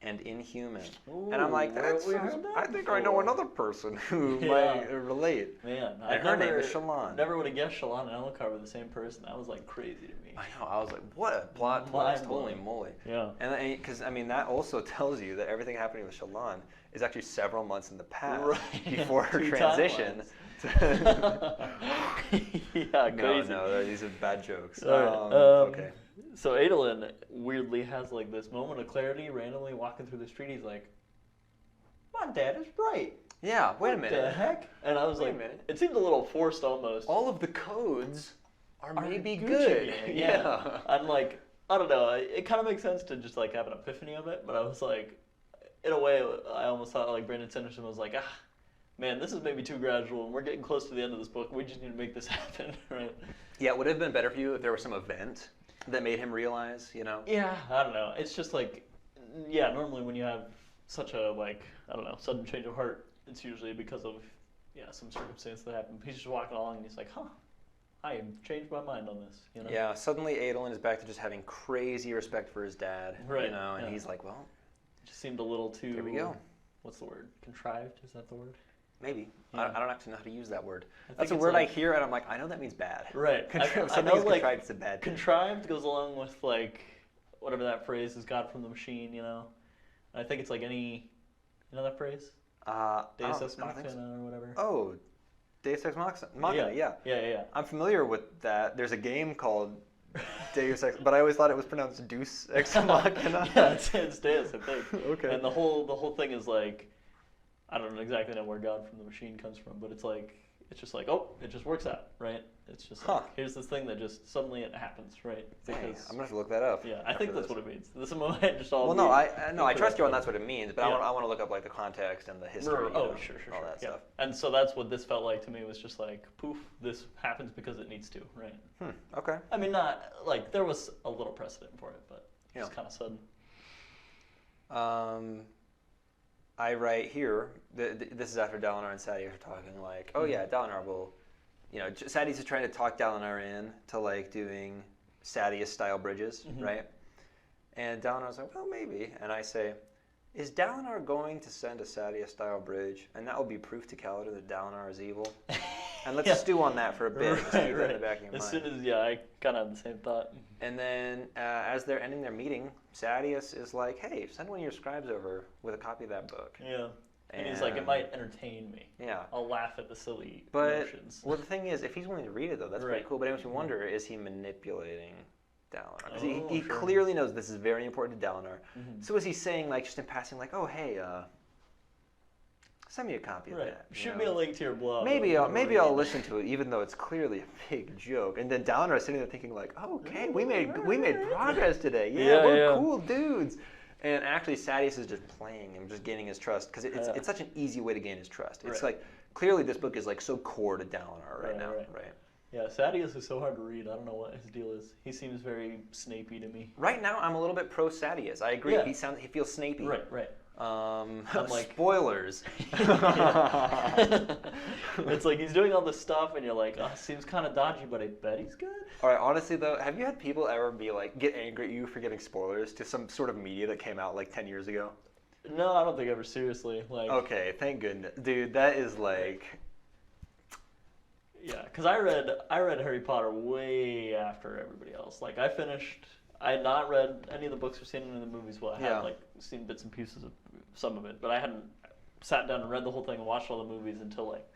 And inhuman. Ooh, and I'm like, I think I know another person who might relate. Man, and her name is Shallan. Never would have guessed Shallan and Elokar were the same person. That was like crazy to me. I know. I was like, what a plot twist! Holy moly! Yeah. And because I mean, that also tells you that everything happening with Shallan is actually several months in the past before her transition. Yeah, crazy. No, these are bad jokes. Okay. So Adolin weirdly has like this moment of clarity, randomly walking through the street. He's like, "My dad is right." Yeah. Wait a minute. What the heck? And I was like, it seemed a little forced almost. All of the codes are maybe good. Yeah. I'm like, I don't know. It kind of makes sense to just like have an epiphany of it, but I was like, in a way, I almost thought like Brandon Sanderson was like, man, this is maybe too gradual, and we're getting close to the end of this book. We just need to make this happen, right? Yeah, would it have been better for you if there was some event that made him realize, you know? Yeah, I don't know. It's just like, normally when you have such a, like, I don't know, sudden change of heart, it's usually because of, some circumstance that happened. He's just walking along, and he's like, I have changed my mind on this, you know? Yeah, suddenly Adolin is back to just having crazy respect for his dad, right, you know, and he's like, well... It just seemed a little too... Here we go. What's the word? Contrived? Is that the word? Maybe. Yeah. I don't actually know how to use that word. That's a word I hear and I'm like, I know that means bad. Right. I know like contrived, it's a bad thing. Contrived goes along with like whatever that phrase is, God from the machine, you know. I think it's like any, you know that phrase? Deus Ex Machina or whatever. Oh, Deus Ex Machina, yeah. I'm familiar with that. There's a game called Deus Ex, but I always thought it was pronounced Deus Ex Machina. Yeah, it's Deus, I think. Okay. And the whole thing is like, I don't exactly know where God from the machine comes from, but it's just like, it just works out, right? It's just like, here's this thing that just suddenly it happens, right? Because, I'm gonna have to look that up. Yeah, I think that's what it means. This is just all. Well, I trust you on that's what it means, but I want to look up like the context and the history. Sure, all that stuff. And so that's what this felt like to me. Was just like, poof, this happens because it needs to, right? Okay. I mean, not like there was a little precedent for it, but it's kind of sudden. I write here, this is after Dalinar and Sadeas are talking, like, oh yeah, Dalinar will Sadeas is trying to talk Dalinar in to like doing Sadeas style bridges, right? And Dalinar's like, well, maybe. And I say, is Dalinar going to send a Sadeas style bridge, and that will be proof to Kaladin that Dalinar is evil? And let's stew on that for a bit. Just keep that in the back of your mind. As soon as I kind of had the same thought. And then as they're ending their meeting, Sadeas is like, hey, send one of your scribes over with a copy of that book. Yeah. And he's like, it might entertain me. Yeah. I'll laugh at the silly But, notions. well, the thing is, if he's willing to read it, though, that's pretty cool. But it makes me wonder, is he manipulating Dalinar? Because he clearly knows this is very important to Dalinar. So is he saying, like, just in passing, like, oh, hey, send me a copy of that. Shoot me a link to your blog. Maybe I'll listen to it, even though it's clearly a big joke. And then Dalinar is sitting there thinking, like, oh, okay, we made progress today. Yeah, we're cool dudes. And actually, Sadeas is just playing and just gaining his trust because it's such an easy way to gain his trust. It's like clearly this book is like so core to Dalinar right now. Right. Yeah, Sadeas is so hard to read. I don't know what his deal is. He seems very Snapey to me. Right now, I'm a little bit pro Sadeas. I agree. Yeah. He feels Snapey. Right. I'm like, spoilers. It's like he's doing all this stuff, and you're like, oh, seems kind of dodgy, but I bet he's good. All right, honestly though, have you had people ever be like, get angry at you for giving spoilers to some sort of media that came out like 10 years ago? No, I don't think ever seriously. Like, okay, thank goodness, dude. That is like. Yeah, because I read Harry Potter way after everybody else. Like I had not read any of the books or seen any of the movies. Well, I had like seen bits and pieces of some of it, but I hadn't sat down and read the whole thing and watched all the movies until like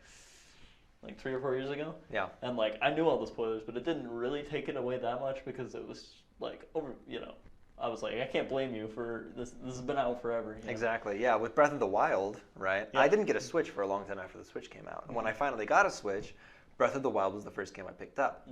3 or 4 years ago. Yeah. And like I knew all the spoilers, but it didn't really take it away that much because it was like over. I was like, I can't blame you for this. This has been out forever. Exactly. Yeah. With Breath of the Wild, right? Yeah. I didn't get a Switch for a long time after the Switch came out, and when I finally got a Switch, Breath of the Wild was the first game I picked up.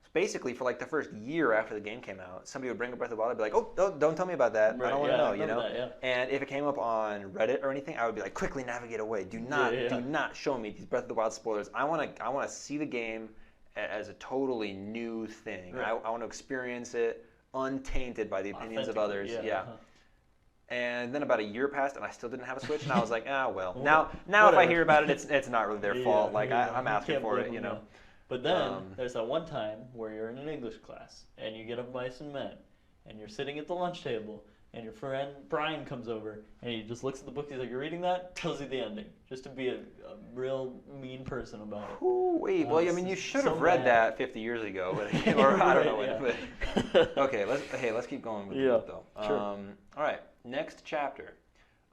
So basically, for like the first year after the game came out, somebody would bring up Breath of the Wild. I'd be like, oh, don't tell me about that. I don't want to know, That, And if it came up on Reddit or anything, I would be like, quickly navigate away. Do not show me these Breath of the Wild spoilers. I want to see the game as a totally new thing. Right. I want to experience it untainted by the opinions of others. Yeah. And then about a year passed, and I still didn't have a Switch, and I was like, well. Now if I hear about it, it's not really their fault. Like I'm asking for it, But then there's that one time where you're in an English class, and you get up by some men, and you're sitting at the lunch table, and your friend Brian comes over, and he just looks at the book. He's like, "You're reading that?" Tells you the ending, just to be a real mean person about it. Ooh, wait. Well, I mean, you should have read that 50 years ago, or I don't know when. But okay, let's keep going with the book though. Sure. All right, next chapter.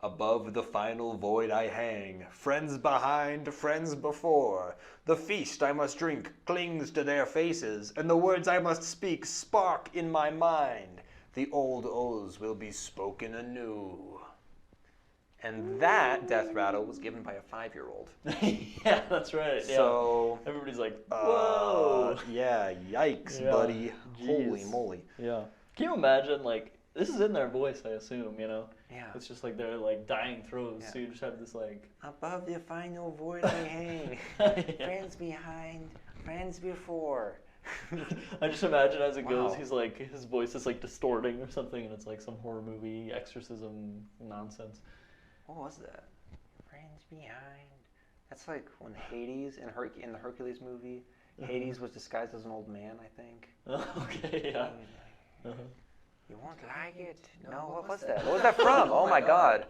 Above the final void I hang, friends behind, friends before. The feast I must drink clings to their faces, and the words I must speak spark in my mind. The old oaths will be spoken anew. And that death rattle was given by a 5-year-old. Yeah, that's right. So everybody's like, whoa. Yeah, yikes, buddy. Jeez. Holy moly. Yeah. Can you imagine, like, this is in their voice, I assume, Yeah. It's just like they're like dying throats, so you just have this like... Above the final void I hang, friends behind, friends before. I just imagine as it goes, he's like, his voice is like distorting or something, and it's like some horror movie exorcism nonsense. What was that? Friends behind. That's like when Hades in the Hercules movie, Hades was disguised as an old man, I think. Okay, yeah. You won't like it. No, what was that? What was that from? Oh my god.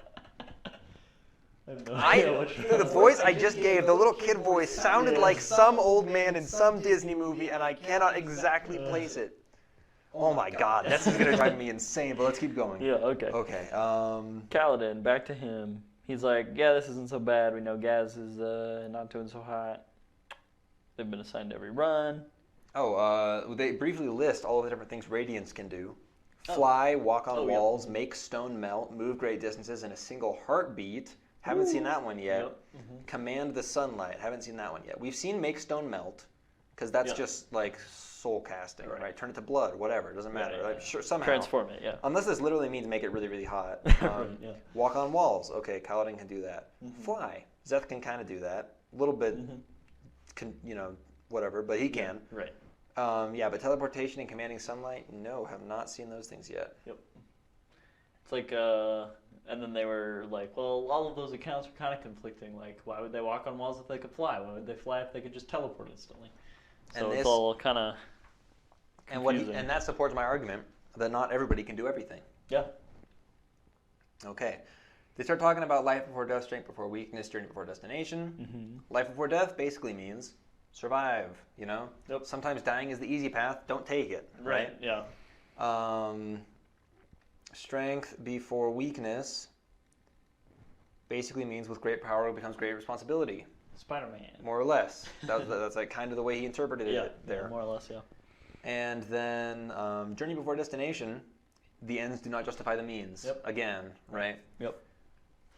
The voice I just gave, the little kid voice, sounded like some old man in some Disney movie, and I cannot exactly place it. Oh my god, this is going to drive me insane, but let's keep going. Yeah, okay. Okay. Kaladin, back to him. He's like, yeah, this isn't so bad. We know Gaz is not doing so hot. They've been assigned every run. They briefly list all of the different things Radiance can do. Fly, walk on walls, make stone melt, move great distances in a single heartbeat. Haven't seen that one yet. Yep. Command the sunlight. Haven't seen that one yet. We've seen make stone melt, because that's just like soul casting, right? Turn it to blood, whatever. It doesn't matter. Like, sure, somehow. Transform it, yeah. Unless this literally means make it really, really hot. Walk on walls. Okay, Kaladin can do that. Fly. Zeth can kind of do that. A little bit, whatever, but he can. Right. But teleportation and commanding sunlight, no, have not seen those things yet. Yep. It's like And then they were like, well, all of those accounts are kind of conflicting. Like, why would they walk on walls if they could fly? Why would they fly if they could just teleport instantly? So it's all kind of confusing. And that supports my argument that not everybody can do everything. Yeah. Okay. They start talking about life before death, strength before weakness, journey before destination. Mm-hmm. Life before death basically means survive, you know? Yep. Sometimes dying is the easy path. Don't take it, right? Yeah. Strength before weakness basically means with great power becomes great responsibility. Spider-Man. More or less. That's like kind of the way he interpreted it there. Yeah, more or less, yeah. And then journey before destination, the ends do not justify the means. Yep. Again, right? Yep.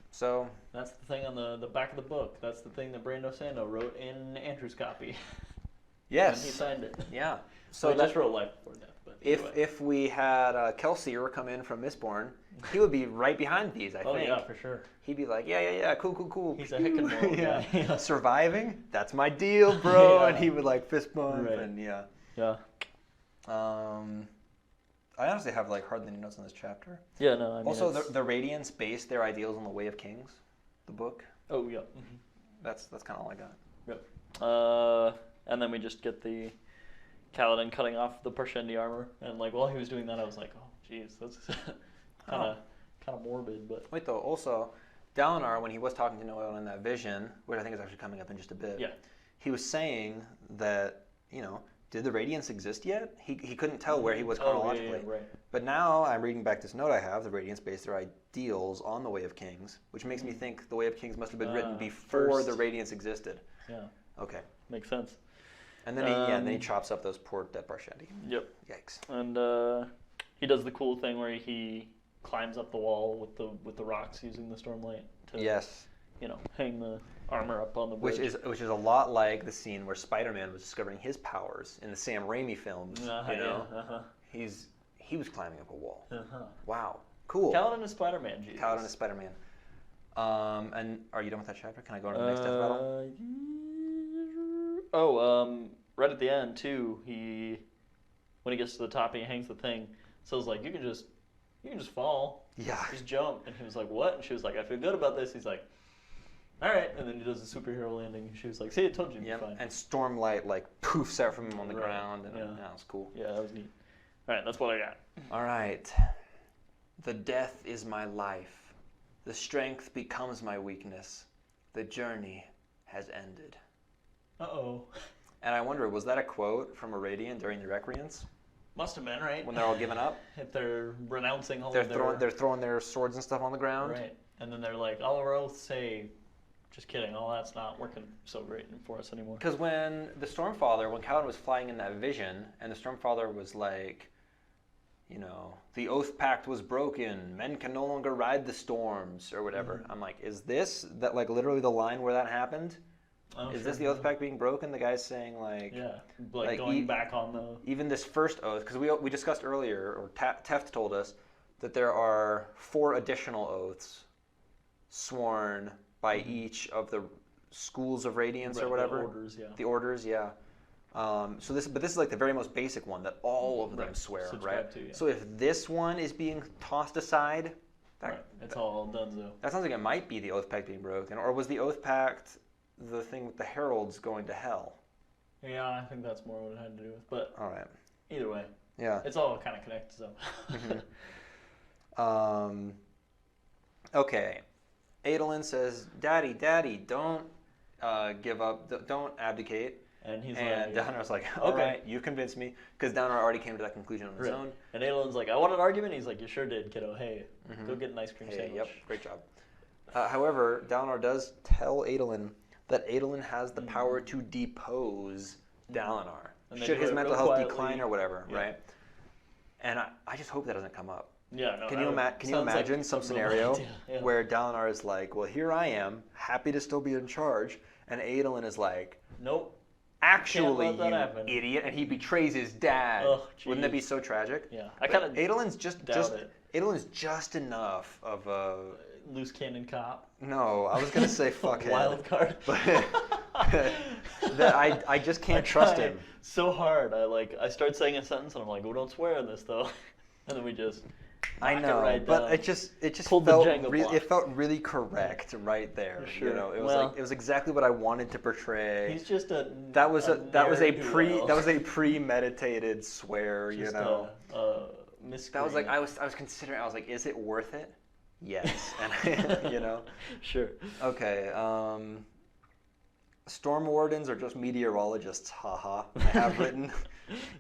So that's the thing on the back of the book. That's the thing that Brando Sando wrote in Andrew's copy. Yes. And he signed it. Yeah. So he just wrote Life Before Death. But if we had Kelsier come in from Mistborn, he would be right behind these, I think. Oh, yeah, for sure. He'd be like, yeah, cool. He's a heckin' moral guy. Yeah. Surviving? That's my deal, bro. Yeah. And he would like fist bump Right. and yeah. Yeah. I honestly have like hardly any notes on this chapter. Yeah, no, I mean also, the Radiants based their ideals on the Way of Kings, the book. Oh, yeah. Mm-hmm. That's kind of all I got. Yep. And then we just get the Kaladin cutting off the Parshendi armor, and like while he was doing that, I was like, oh, jeez, that's kind of morbid. But wait, though, also, Dalinar, when he was talking to Noel in that vision, which I think is actually coming up in just a bit, he was saying that, you know, did the Radiants exist yet? He couldn't tell where he was chronologically. Yeah, right. But now I'm reading back this note I have. The Radiants based their ideals on the Way of Kings, which makes me think the Way of Kings must have been written before first. the Radiants existed. Yeah. Okay. Makes sense. And then he chops up those poor dead Parshendi. Yep. Yikes. And he does the cool thing where he climbs up the wall with the rocks using the Stormlight to hang the armor up on the bridge. Which is a lot like the scene where Spider-Man was discovering his powers in the Sam Raimi films. He was climbing up a wall. Wow. Cool. Kaladin is Spider-Man, Jesus. Kaladin is Spider-Man. And are you done with that chapter? Can I go on to the next death battle? Right at the end too, when he gets to the top, he hangs the thing. So it's like you can just fall. Yeah. Just jump. And he was like, "What?" And she was like, "I feel good about this." He's like, "All right." And then he does a superhero landing. And she was like, "See, I told you, you'd be fine." And Stormlight like poofs out from him on the ground. And that was cool. Yeah, that was neat. All right, that's what I got. All right. The death is my life. The strength becomes my weakness. The journey has ended. Uh-oh. And I wonder, was that a quote from a Radiant during the Recreants? Must have been, right? When they're all giving up? If they're renouncing all of their... They're throwing their swords and stuff on the ground? Right. And then they're like, all our oaths say, just kidding, all that's not working so great for us anymore. Because when Kaladin was flying in that vision, and the Stormfather was like, you know, the oath pact was broken, men can no longer ride the storms, or whatever. Mm-hmm. I'm like, is this that like literally the line where that happened? Is this the oath pact being broken? The guy's saying like... Yeah, like going back on the... Even this first oath, because we discussed earlier, or Teft told us, that there are 4 additional oaths sworn by each of the schools of Radiance or whatever. The orders, yeah. The orders, yeah. But this is like the very most basic one that all of them swear, right? To, yeah. So if this one is being tossed aside... It's all done, though. That sounds like it might be the oath pact being broken. Or was the oath pact... the thing with the heralds going to hell? Yeah, I think that's more what it had to do with. But all right. Either way, it's all kind of connected. So. Okay. Adolin says, "Daddy, don't give up. Don't abdicate." And he's Dalinar's like, "All right, you convinced me," because Dalinar already came to that conclusion on his own. And Adolin's like, "I want an argument." He's like, "You sure did, kiddo. Hey, go get an ice cream sandwich." Yep, great job. However, Dalinar does tell Adolin that Adolin has the power to depose Dalinar, should his mental health decline or whatever, right? And I just hope that doesn't come up. Yeah, no. Can you imagine like some scenario where Dalinar is like, well, here I am, happy to still be in charge, and Adolin is like, nope. Actually, you idiot, and he betrays his dad. Oh, wouldn't that be so tragic? Yeah. Adolin's Adolin's just enough of a... loose cannon cop. No, I was gonna say fuckhead. Wild card. But that I just can't trust him. So hard. I start saying a sentence and I'm like, oh, don't swear in this though. And then we just I know, right but down. it just Pulled the felt Jenga blocks. it felt really correct right there. Sure. You know, it was Well, it was exactly what I wanted to portray. He's just That was a ne'er-do-well. premeditated swear. Just you know, miscreant. that was like I was considering. I was like, is it worth it? Yes, and you know. Sure. Okay. Storm wardens are just meteorologists. Haha. I have written.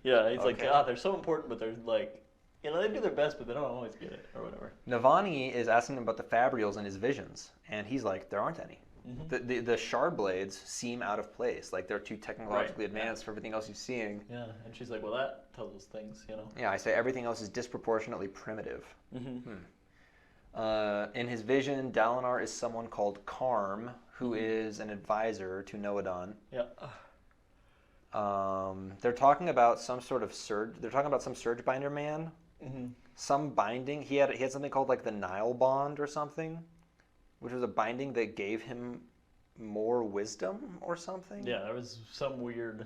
Yeah, he's like, Okay. they're so important, but they're like, you know, they do their best, but they don't always get it, or whatever. Navani is asking him about the Fabrials and his visions, and he's like, there aren't any. Mm-hmm. The shard blades seem out of place, like they're too technologically advanced for everything else he's seeing. Yeah, and she's like, well, that tells us things, you know. Yeah, I say everything else is disproportionately primitive. Mm-hmm. In his vision, Dalinar is someone called Karm, who is an advisor to Noadon. Yeah. They're talking about some sort of surge. They're talking about some surge binder man. Mm-hmm. Some binding. He had something called like the Nile bond or something, which was a binding that gave him more wisdom or something. Yeah, there was some weird.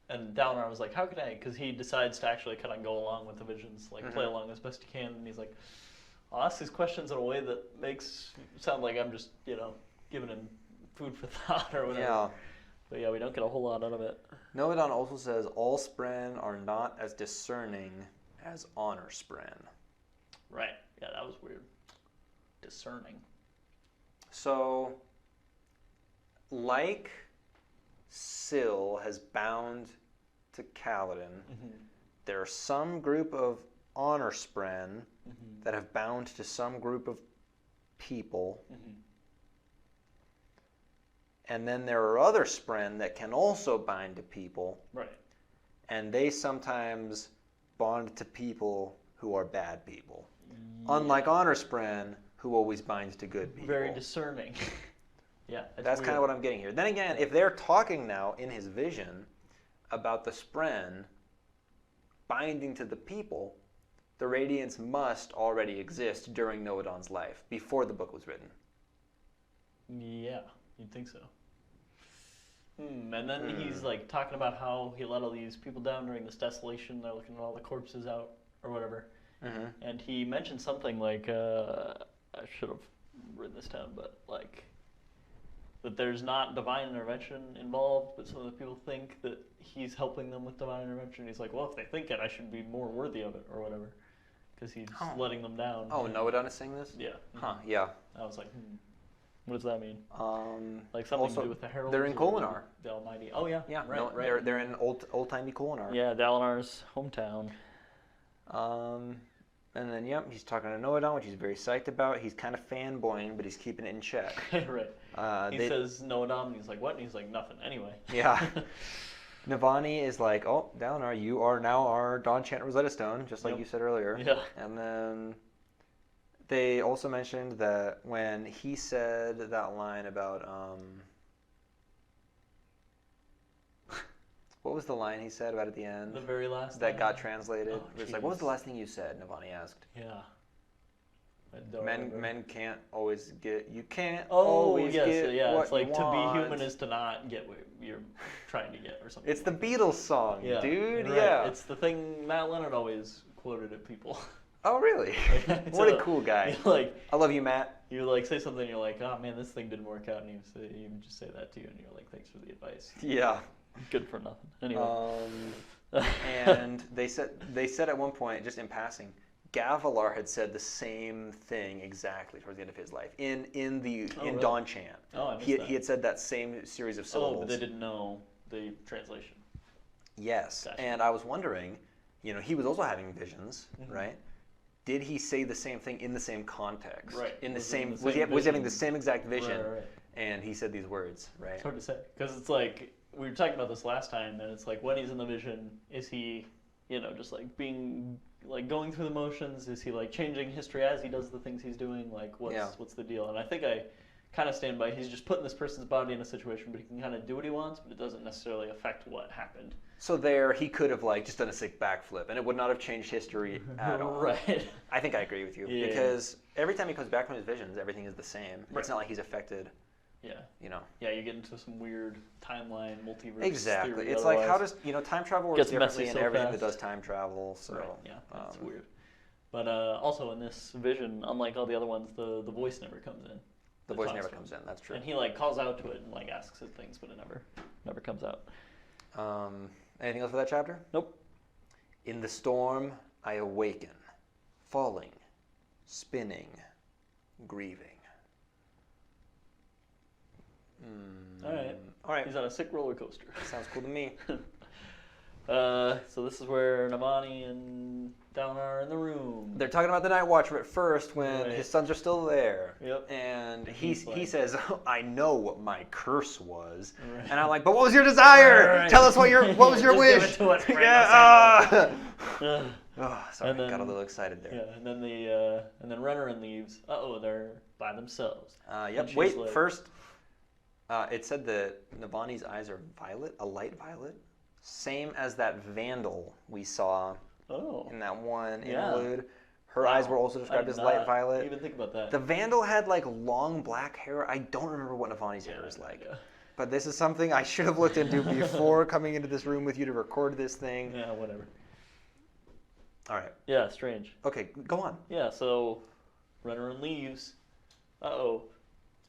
And Dalinar was like, how can I? Because he decides to actually kind of go along with the visions, like play along as best he can. And he's like, I'll ask these questions in a way that makes it sound like I'm just, you know, giving him food for thought or whatever. Yeah. But yeah, we don't get a whole lot out of it. Noadon also says all Spren are not as discerning as Honor Spren. Right. Yeah, that was weird. Discerning. So, like Syl has bound to Kaladin, there are some group of Honor Spren that have bound to some group of people. And then there are other Spren that can also bind to people. Right. And they sometimes bond to people who are bad people. Unlike Honor Spren, who always binds to good people. Very discerning. Yeah. That's kind of what I'm getting here. Then again, if they're talking now in his vision about the Spren binding to the people, the Radiance must already exist during Noadon's life, before the book was written. Yeah, you'd think so. And then he's like talking about how he let all these people down during this desolation. They're looking at all the corpses out or whatever. And he mentioned something like, I should have written this down, but like that there's not divine intervention involved, but some of the people think that he's helping them with divine intervention. He's like, well, if they think it, I should be more worthy of it or whatever, because he's letting them down. Oh, Noadon is saying this? Yeah. Huh, yeah. I was like, what does that mean? Like something also, to do with the heralds? they're in Kholinar. The Almighty. Oh, yeah. Yeah, Right. They're in old-timey Kholinar. Yeah, Dalinar's hometown. And then, he's talking to Noadon, which he's very psyched about. He's kind of fanboying, but he's keeping it in check. Right. He says Noadon, and he's like, what? And he's like, nothing. Anyway. Yeah. Navani is like, oh, Dalinar, you are now our Dawn Chant Rosetta Stone, just like you said earlier. Yeah. And then they also mentioned that when he said that line about, what was the line he said about at the end? The very last that line? got translated. Oh, It was like, what was the last thing you said? Navani asked. Yeah. I don't remember. Men can't always get. You can't Oh, always yes, get yeah. what It's like you to want. be human is to not get what you're trying to get or something. It's the Beatles song, yeah. dude. Right. Yeah. It's the thing Matt Leonard always quoted at people. Oh, really? What a cool guy. Like, I love you, Matt. you like say something, you're like, oh man, this thing didn't work out, and you just say that to you, and you're like, thanks for the advice. Yeah. Good for nothing. Anyway. And they said at one point, just in passing, Gavilar had said the same thing exactly towards the end of his life in really? Dawn Chant. Oh, I missed he that. had said that same series of syllables. Oh, but they didn't know the translation. Yes, Gotcha. and I was wondering, he was also having visions, right? Did he say the same thing in the same context? Right. In the Was it same, in the was same he having vision? the same exact vision? Right. And he said these words, right? It's hard to say because it's like we were talking about this last time, and it's like when he's in the vision, is he, just like being like going through the motions? Is he like changing history as he does the things he's doing? Like what's the deal? And I think I kind of stand by he's just putting this person's body in a situation, but he can kind of do what he wants, but it doesn't necessarily affect what happened. So there, he could have like just done a sick backflip, and it would not have changed history at all. Right. I think I agree with you because every time he comes back from his visions, everything is the same. Right. It's not like he's affected. Yeah. Yeah, you get into some weird timeline, multiverse. Exactly. Theory it's otherwise. like how does time travel works Gets differently messy in so everything fast. that does time travel. So Right. Yeah, that's weird. But also in this vision, unlike all the other ones, the voice never comes in. The voice never comes in. That's true. And he like calls out to it and like asks it things, but it never comes out. Anything else for that chapter? Nope. In the storm, I awaken, falling, spinning, grieving. All right. He's on a sick roller coaster. Sounds cool to me. So this is where Navani and Dallin are in the room. They're talking about the Night Watcher at first when his sons are still there. Yep. And he like, says, I know what my curse was. Right. And I'm like, but what was your desire? Right. Tell us what was your wish? Give it to us, yeah. Sorry, then, got a little excited there. Yeah, and then Renarin leaves. They're by themselves. Yep. Wait, like, first, it said that Navani's eyes are violet, a light violet. Same as that vandal we saw in that one interlude. Her eyes were also described as light violet. I didn't even think about that. The vandal had like long black hair. I don't remember what Navani's hair is like. Yeah. But this is something I should have looked into before coming into this room with you to record this thing. Yeah, whatever. All right. Yeah, strange. Okay, go on. Yeah, so Renarin leaves.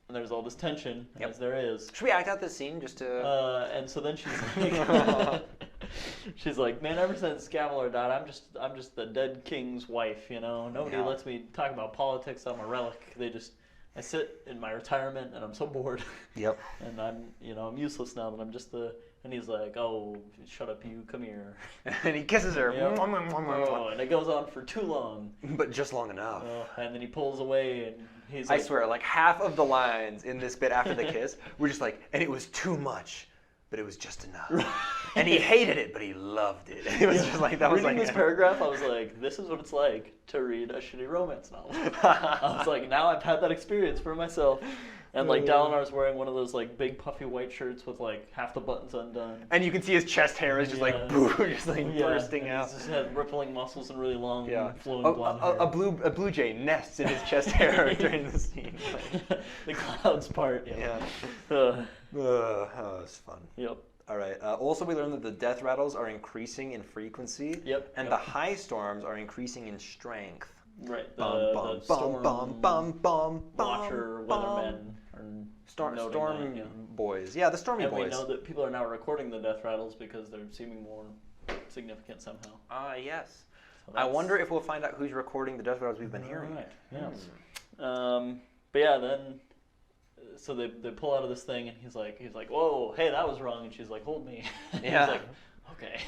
And there's all this tension, as there is. Should we act out this scene just to... And so then she's like, man, ever since Gavilar died, I'm just the dead king's wife, you know? Nobody lets me talk about politics. I'm a relic. I sit in my retirement, and I'm so bored. Yep. And I'm useless now that I'm just the... And he's like, oh, shut up, you, come here. And he kisses her. Yep. And it goes on for too long. But just long enough. And then he pulls away, and he's like... I swear, like half of the lines in this bit after the kiss were just like, and it was too much, but it was just enough. And he hated it, but he loved it. It was just like, that was Reading like... this paragraph, I was like, this is what it's like to read a shitty romance novel. I was like, now I've had that experience for myself. And like Dalinar's wearing one of those like big puffy white shirts with like half the buttons undone. And you can see his chest hair is just like bursting out. He's just had rippling muscles and really long flowing blonde hair. A blue jay nests in his chest hair during the scene. The clouds part. Yeah. It's fun. Yep. All right. Also, we learned that the death rattles are increasing in frequency. Yep. And the high storms are increasing in strength. Right. The storm watcher weathermen. Storm boys. Yeah, the stormy boys. And we know that people are now recording the death rattles because they're seeming more significant somehow. Yes. So I wonder if we'll find out who's recording the death rattles we've been hearing. Right. Yeah. But yeah, then so they pull out of this thing and he's like, whoa, hey, that was wrong, and she's like, hold me. And yeah. He's like, okay.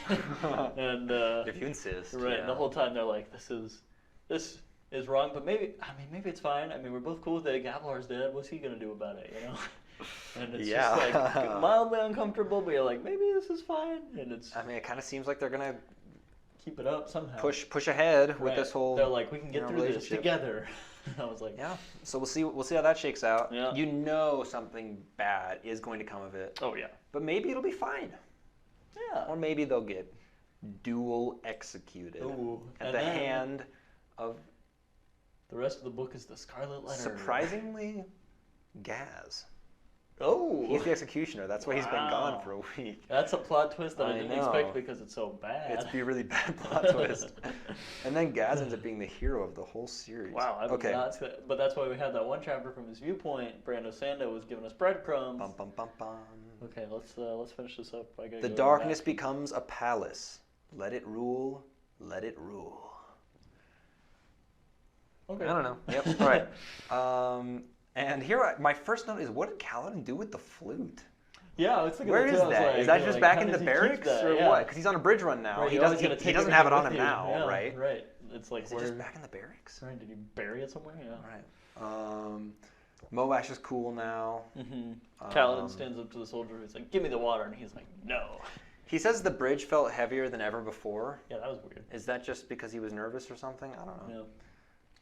And if you insist. Right. Yeah. And the whole time they're like, this is wrong, but maybe it's fine. I mean, we're both cool with it. Gavilar's dead. What's he gonna do about it, you know? And it's just like mildly uncomfortable, but you're like, maybe this is fine. And it's. I mean, it kind of seems like they're gonna keep it up somehow. Push ahead with this whole. They're like, we can get through this together. And I was like, yeah. So we'll see how that shakes out. Yeah. You know, something bad is going to come of it. Oh yeah. But maybe it'll be fine. Yeah. Or maybe they'll get dual executed at the hand of. The rest of the book is the Scarlet Letter. Surprisingly, Gaz. Oh. He's the executioner. That's why he's been gone for a week. That's a plot twist that I didn't expect because it's so bad. It's be a really bad plot twist. And then Gaz ends up being the hero of the whole series. Wow. But that's why we had that one chapter from his viewpoint. Brando Sando was giving us breadcrumbs. Bum, bum, bum, bum. Okay, let's finish this up. The darkness becomes a palace. Let it rule. Let it rule. Okay. I don't know. Yep. All right. And here, my first note is, what did Kaladin do with the flute? Yeah, I was thinking. Where is that? Is that just back in the barracks or what? Because he's on a bridge run now. Right, he doesn't have it on him now, right? Right. It's like, is it just back in the barracks? Right. Did he bury it somewhere? Yeah. Right. Moash is cool now. Mm-hmm. Kaladin stands up to the soldier. He's like, "Give me the water," and he's like, "No." He says the bridge felt heavier than ever before. Yeah, that was weird. Is that just because he was nervous or something? I don't know. Yeah.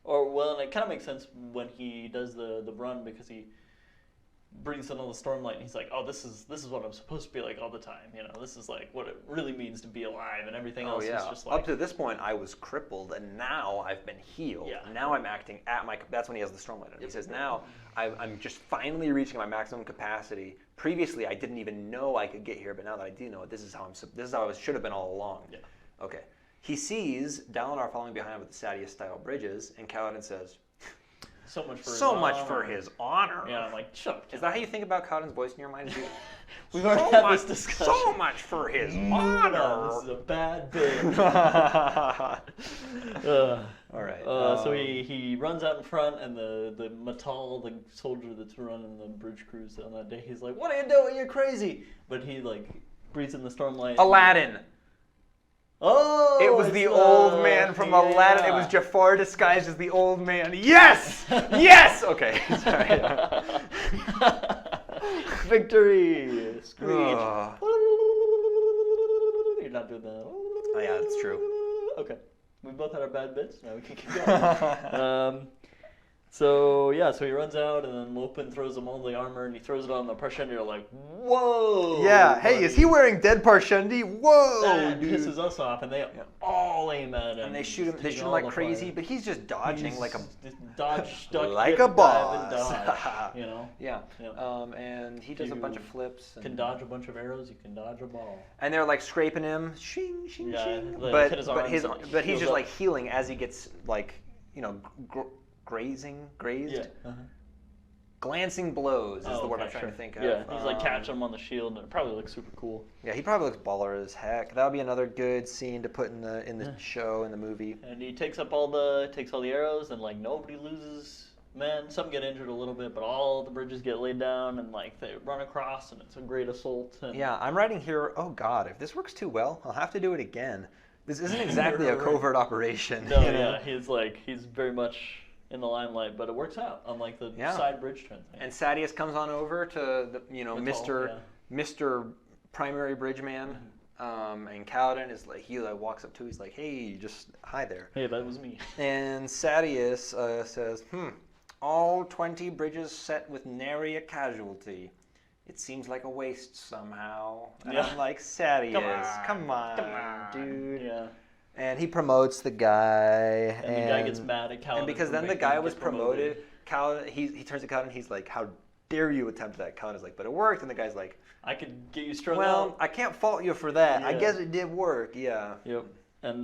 And it kind of makes sense when he does the run because he brings in all the stormlight and he's like, oh, this is what I'm supposed to be like all the time. You know, this is like what it really means to be alive, and everything else is just like. Up to this point, I was crippled, and now I've been healed. Yeah. Now I'm acting at my. That's when he has the stormlight. He says, now I'm just finally reaching my maximum capacity. Previously, I didn't even know I could get here, but now that I do know it, this is how I should have been all along. Yeah. Okay. he sees Dalinar following behind with the Sadeas-style bridges, and Kaladin says, So much for his honor. Yeah, I'm like, shut up. Is that how you think about Kaladin's voice in your mind? We've already had this discussion. So much for his honor. This is a bad bit. All right. So he runs out in front, and the Matal, the soldier that's running the bridge cruise on that day, he's like, "What are you doing? You're crazy!" But he like breathes in the stormlight. Aladdin. Oh, it was the old man from Aladdin. It was Jafar disguised as the old man. Yes! Yes! Okay, sorry. Victory! Screech. You're not doing that. Oh, yeah, that's true. Okay. We both had our bad bits. Now we can keep going. So he runs out, and then Lopin throws him all the armor, and he throws it on the Parshendi. You're like, whoa! Yeah, hey, is he wearing dead Parshendi? Whoa, that dude. pisses us off, and they all aim at him. And they shoot him. They shoot him like crazy, but he's just dodging like a like a boss. Dodge, you know. Yeah. And he does a bunch of flips. And can dodge a bunch of arrows. You can dodge a ball. And they're like scraping him, shing, shing, shing. But he's just like healing as he gets like grazed. Yeah. Glancing blows is the word I'm trying to think of. Yeah, he's like catching him on the shield, and it probably looks super cool. Yeah, he probably looks baller as heck. That would be another good scene to put in the show, in the movie. And he takes all the arrows, and like nobody loses men. Some get injured a little bit, but all the bridges get laid down, and like they run across, and it's a great assault. And yeah, I'm writing here, oh God, if this works too well, I'll have to do it again. This isn't exactly a covert operation. No, yeah, he's very much in the limelight, but it works out, unlike the side bridge trend thing. And Sadeas comes on over to the Mr. Primary Bridge Man, and Kaladin is like, he walks up to, he's like, hey, just hi there. Hey, that was me. And Sadeas says, all 20 bridges set with nary a casualty. It seems like a waste somehow. And I'm like, Sadeas, come on, dude. Yeah. And he promotes the guy. And the guy gets mad at Kaladin. And because then the guy was promoted, Kaladin, he turns to Kaladin, he's like, how dare you attempt that? Kaladin's like, but it worked. And the guy's like, I could get you strung out. I can't fault you for that. Yeah. I guess it did work, yeah. Yep. And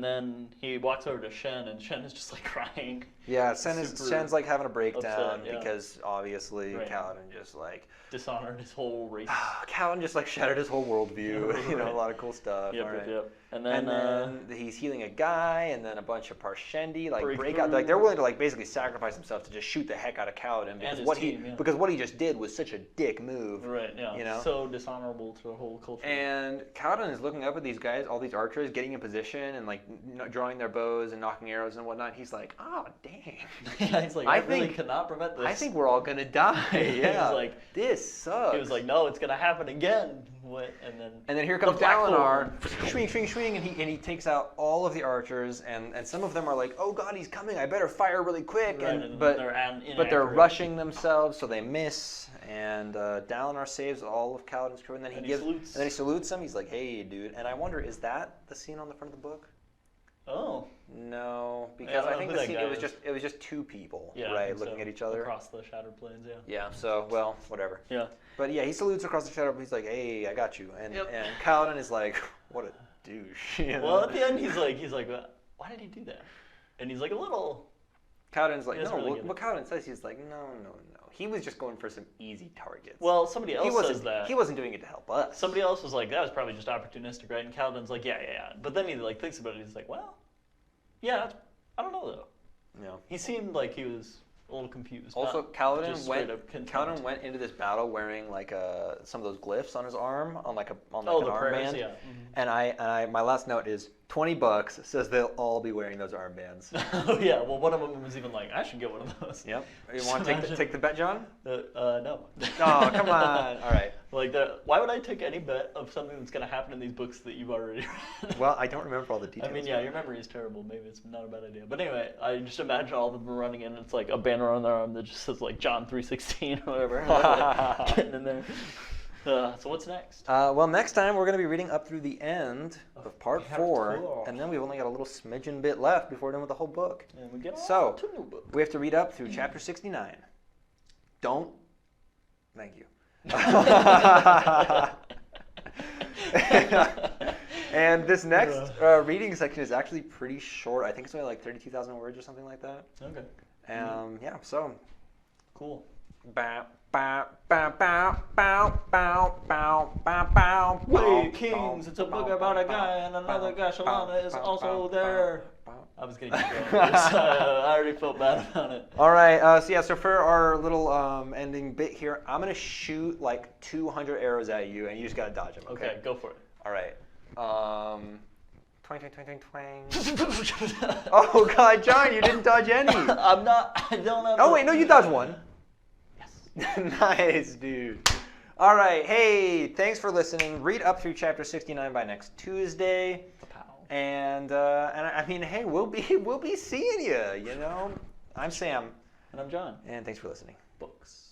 then he walks over to Shen, and Shen is just like crying. Yeah, Shen's like having a breakdown upset, because obviously Kaladin just like dishonored his whole race. Kaladin just like shattered his whole worldview. You know, a lot of cool stuff. Yep. And then he's healing a guy, and then a bunch of Parshendi like break out. Like they're willing to like basically sacrifice themselves to just shoot the heck out of Kaladin because what he just did was such a dick move. Right. Yeah. You know? So dishonorable to the whole culture. And Kaladin is looking up at these guys, all these archers, getting in position and like drawing their bows and knocking arrows and whatnot. He's like, oh dang. Yeah, he's like, I really cannot prevent this. I think we're all gonna die. Yeah. He's like, this sucks. He was like, no, it's gonna happen again. And then here comes Dalinar, swing, swing, swing, and he takes out all of the archers, and some of them are like, oh God, he's coming! I better fire really quick. Right, but they're rushing themselves, so they miss. And Dalinar saves all of Kaladin's crew, and then he salutes him. He's like, hey, dude. And I wonder, is that the scene on the front of the book? Oh. No, because I think the scene it was just two people, right, looking at each other across the Shattered Plains. Yeah. Yeah. So well, whatever. Yeah. But yeah, he salutes across the Shattered. He's like, "Hey, I got you." And Kaladin is like, "What a douche." You know? Well, at the end, he's like, "Why did he do that?" And he's like a little. Kaladin's like, "No." What Kaladin says, he's like, "No. He was just going for some easy targets." Well, somebody else says that. He wasn't doing it to help us. Somebody else was like, "That was probably just opportunistic, right?" And Kaladin's like, "Yeah." But then he like thinks about it. He's like, "Well, yeah, I don't know though." Yeah. He seemed like he was a little confused. Also, Kaladin went into this battle wearing like some of those glyphs on his arm, on an armband. Yeah. And I my last note is $20 says they'll all be wearing those armbands. Oh yeah, well one of them was even like, I should get one of those. Yep. You want to take the bet, John? No. Oh, come on. All right. Like why would I take any bet of something that's going to happen in these books that you've already read? Well, I don't remember all the details. I mean, yeah, your memory is terrible. Maybe it's not a bad idea. But anyway, I just imagine all of them running in, and it's like a banner on their arm that just says like John 3:16 or whatever. Like, getting in there. So what's next? Well, next time we're going to be reading up through the end of part 4, and then we've only got a little smidgen bit left before we're done with the whole book. And we get so to new book. We have to read up through chapter 69. Don't. Thank you. And this next reading section is actually pretty short. I think it's only like 32,000 words or something like that. Okay. Yeah, so. Cool. Bow, bow, bow, bow, bow, bow, bow, bow, bow. Wait, Kings, it's a book about a guy and another guy, Shalana, is also there. I was going to keep going. I already felt bad about it. All right, so for our little ending bit here, I'm going to shoot like 200 arrows at you, and you just got to dodge them, okay? Okay, go for it. All right. Twang, twang, twang, twang, twang. Oh, God, John, you didn't dodge any. I don't have. Oh, wait, no, you dodged one. Yes. Nice, dude. All right, hey, thanks for listening. Read up through chapter 69 by next Tuesday. And I mean, hey, we'll be seeing you. You know, I'm Sam, and I'm John. and thanks for listening. Books.